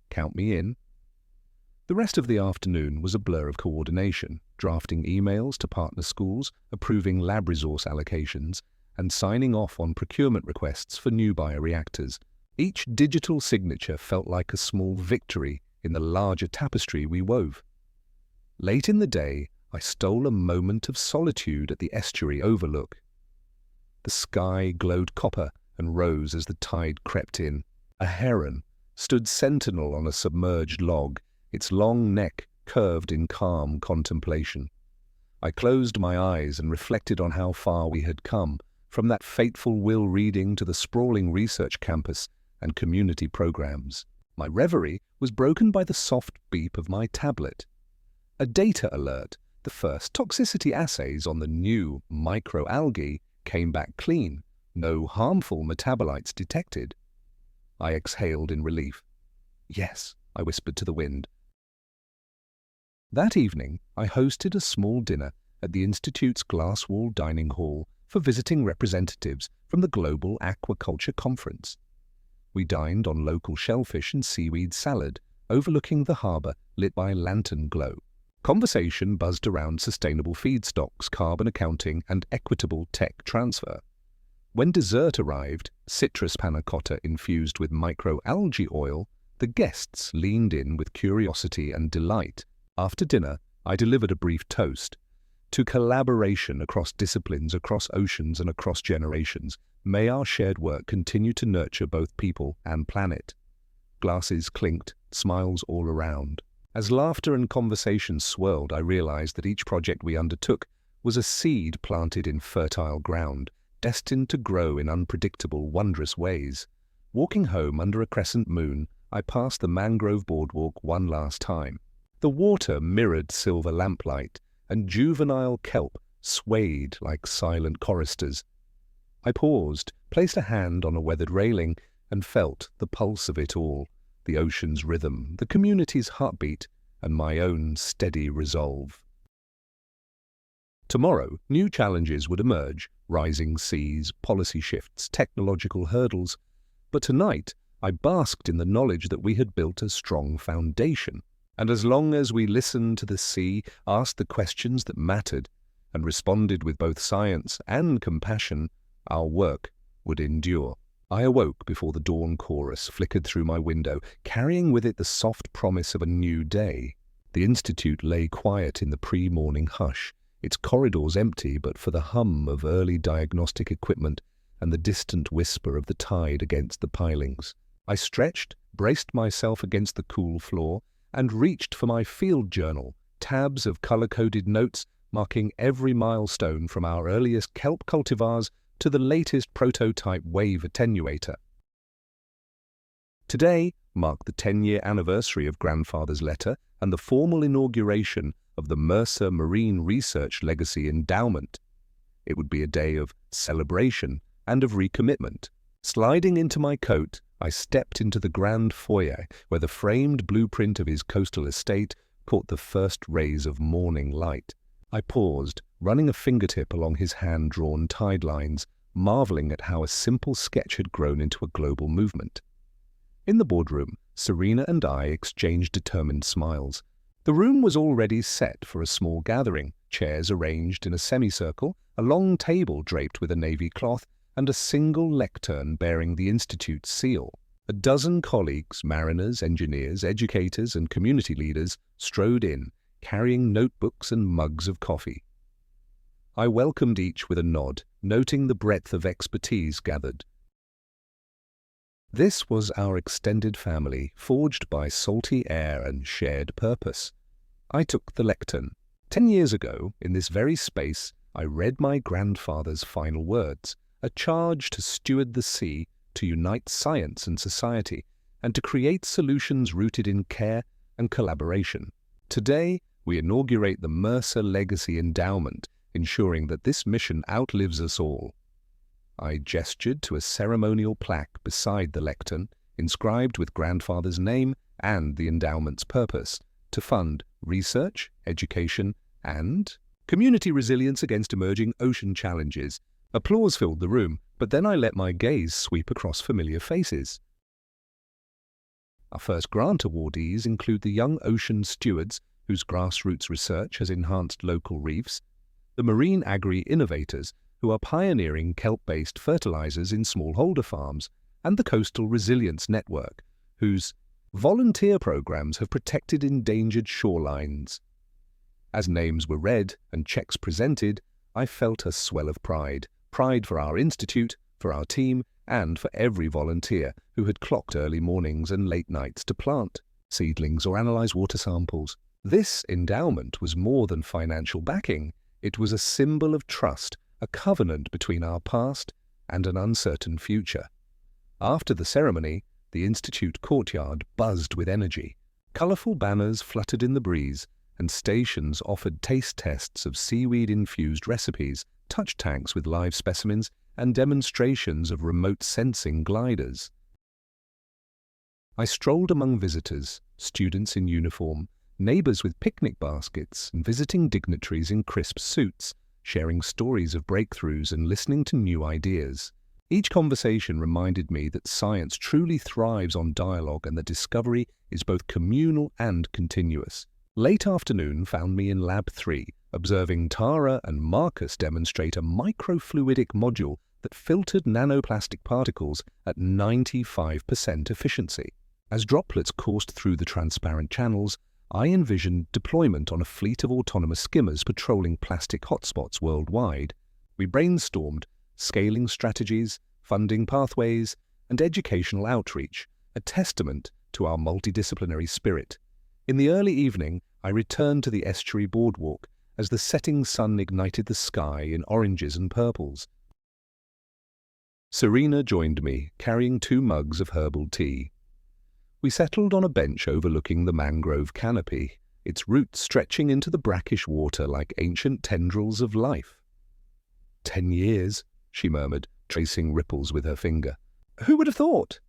Speaker 1: "Count me in." The rest of the afternoon was a blur of coordination, drafting emails to partner schools, approving lab resource allocations, and signing off on procurement requests for new bioreactors. Each digital signature felt like a small victory in the larger tapestry we wove. Late in the day, I stole a moment of solitude at the estuary overlook. The sky glowed copper and rose as the tide crept in. A heron stood sentinel on a submerged log, its long neck curved in calm contemplation. I closed my eyes and reflected on how far we had come, from that fateful will reading to the sprawling research campus and community programs. My reverie was broken by the soft beep of my tablet. A data alert. The first toxicity assays on the new microalgae came back clean. No harmful metabolites detected. I exhaled in relief. "Yes," I whispered to the wind. That evening, I hosted a small dinner at the Institute's glass-walled dining hall for visiting representatives from the Global Aquaculture Conference. We dined on local shellfish and seaweed salad, overlooking the harbour lit by lantern glow. Conversation buzzed around sustainable feedstocks, carbon accounting, and equitable tech transfer. When dessert arrived, citrus panna cotta infused with microalgae oil, the guests leaned in with curiosity and delight. After dinner, I delivered a brief toast to collaboration across disciplines, across oceans, and across generations. May our shared work continue to nurture both people and planet. Glasses clinked, smiles all around. As laughter and conversation swirled, I realized that each project we undertook was a seed planted in fertile ground, destined to grow in unpredictable, wondrous ways. Walking home under a crescent moon, I passed the mangrove boardwalk one last time. The water mirrored silver lamplight, and juvenile kelp swayed like silent choristers. I paused, placed a hand on a weathered railing, and felt the pulse of it all, the ocean's rhythm, the community's heartbeat, and my own steady resolve. Tomorrow, new challenges would emerge, rising seas, policy shifts, technological hurdles. But tonight, I basked in the knowledge that we had built a strong foundation. And as long as we listened to the sea, asked the questions that mattered, and responded with both science and compassion, our work would endure. I awoke before the dawn chorus flickered through my window, carrying with it the soft promise of a new day. The institute lay quiet in the pre-morning hush, its corridors empty but for the hum of early diagnostic equipment and the distant whisper of the tide against the pilings. I stretched, braced myself against the cool floor, and reached for my field journal, tabs of color-coded notes marking every milestone from our earliest kelp cultivars to the latest prototype wave attenuator. Today marked the 10-year anniversary of Grandfather's letter and the formal inauguration of the Mercer Marine Research Legacy Endowment. It would be a day of celebration and of recommitment. Sliding into my coat, I stepped into the grand foyer where the framed blueprint of his coastal estate caught the first rays of morning light. I paused, running a fingertip along his hand-drawn tide lines, marveling at how a simple sketch had grown into a global movement. In the boardroom, Serena and I exchanged determined smiles. The room was already set for a small gathering, chairs arranged in a semicircle, a long table draped with a navy cloth, and a single lectern bearing the Institute's seal. A dozen colleagues, mariners, engineers, educators, and community leaders strode in, carrying notebooks and mugs of coffee. I welcomed each with a nod, noting the breadth of expertise gathered. This was our extended family, forged by salty air and shared purpose. I took the lectern. 10 years ago, in this very space, I read my grandfather's final words, a charge to steward the sea, to unite science and society, and to create solutions rooted in care and collaboration. Today, we inaugurate the Mercer Legacy Endowment, ensuring that this mission outlives us all. I gestured to a ceremonial plaque beside the lectern, inscribed with Grandfather's name and the endowment's purpose, to fund research, education, and community resilience against emerging ocean challenges. Applause filled the room, but then I let my gaze sweep across familiar faces. Our first grant awardees include the young ocean stewards, whose grassroots research has enhanced local reefs, the marine agri-innovators, who are pioneering kelp-based fertilizers in smallholder farms, and the Coastal Resilience Network, whose volunteer programs have protected endangered shorelines. As names were read and checks presented, I felt a swell of pride for our institute, for our team, and for every volunteer who had clocked early mornings and late nights to plant seedlings or analyze water samples. This endowment was more than financial backing. It was a symbol of trust, a covenant between our past and an uncertain future. After the ceremony, the Institute courtyard buzzed with energy. Colorful banners fluttered in the breeze, and stations offered taste tests of seaweed-infused recipes, touch tanks with live specimens, and demonstrations of remote sensing gliders. I strolled among visitors, students in uniform, neighbors with picnic baskets, and visiting dignitaries in crisp suits, sharing stories of breakthroughs and listening to new ideas. Each conversation reminded me that science truly thrives on dialogue and that discovery is both communal and continuous. Late afternoon found me in Lab 3, observing Tara and Marcus demonstrate a microfluidic module that filtered nanoplastic particles at 95% efficiency. As droplets coursed through the transparent channels, I envisioned deployment on a fleet of autonomous skimmers patrolling plastic hotspots worldwide. We brainstormed scaling strategies, funding pathways, and educational outreach, a testament to our multidisciplinary spirit. In the early evening, I returned to the estuary boardwalk as the setting sun ignited the sky in oranges and purples. Serena joined me, carrying 2 mugs of herbal tea. We settled on a bench overlooking the mangrove canopy, its roots stretching into the brackish water like ancient tendrils of life. 10 years, she murmured, tracing ripples with her finger. Who would have thought?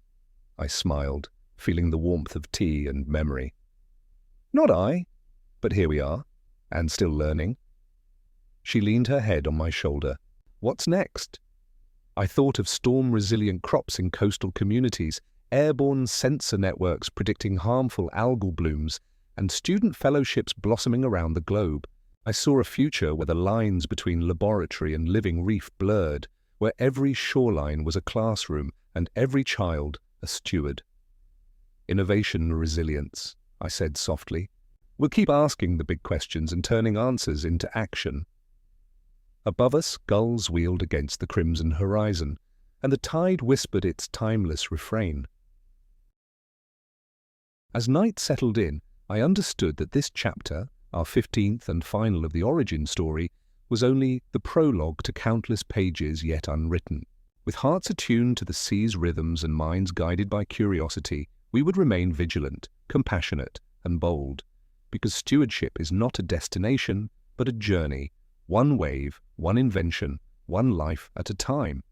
Speaker 1: I smiled, feeling the warmth of tea and memory. Not I, but here we are, and still learning. She leaned her head on my shoulder. What's next? I thought of storm-resilient crops in coastal communities, airborne sensor networks predicting harmful algal blooms, and student fellowships blossoming around the globe. I saw a future where the lines between laboratory and living reef blurred, where every shoreline was a classroom and every child a steward. Innovation and resilience, I said softly. We'll keep asking the big questions and turning answers into action. Above us, gulls wheeled against the crimson horizon, and the tide whispered its timeless refrain. As night settled in, I understood that this chapter, our 15th and final of the origin story, was only the prologue to countless pages yet unwritten. With hearts attuned to the sea's rhythms and minds guided by curiosity, we would remain vigilant, compassionate, and bold, because stewardship is not a destination, but a journey, one wave, one invention, one life at a time.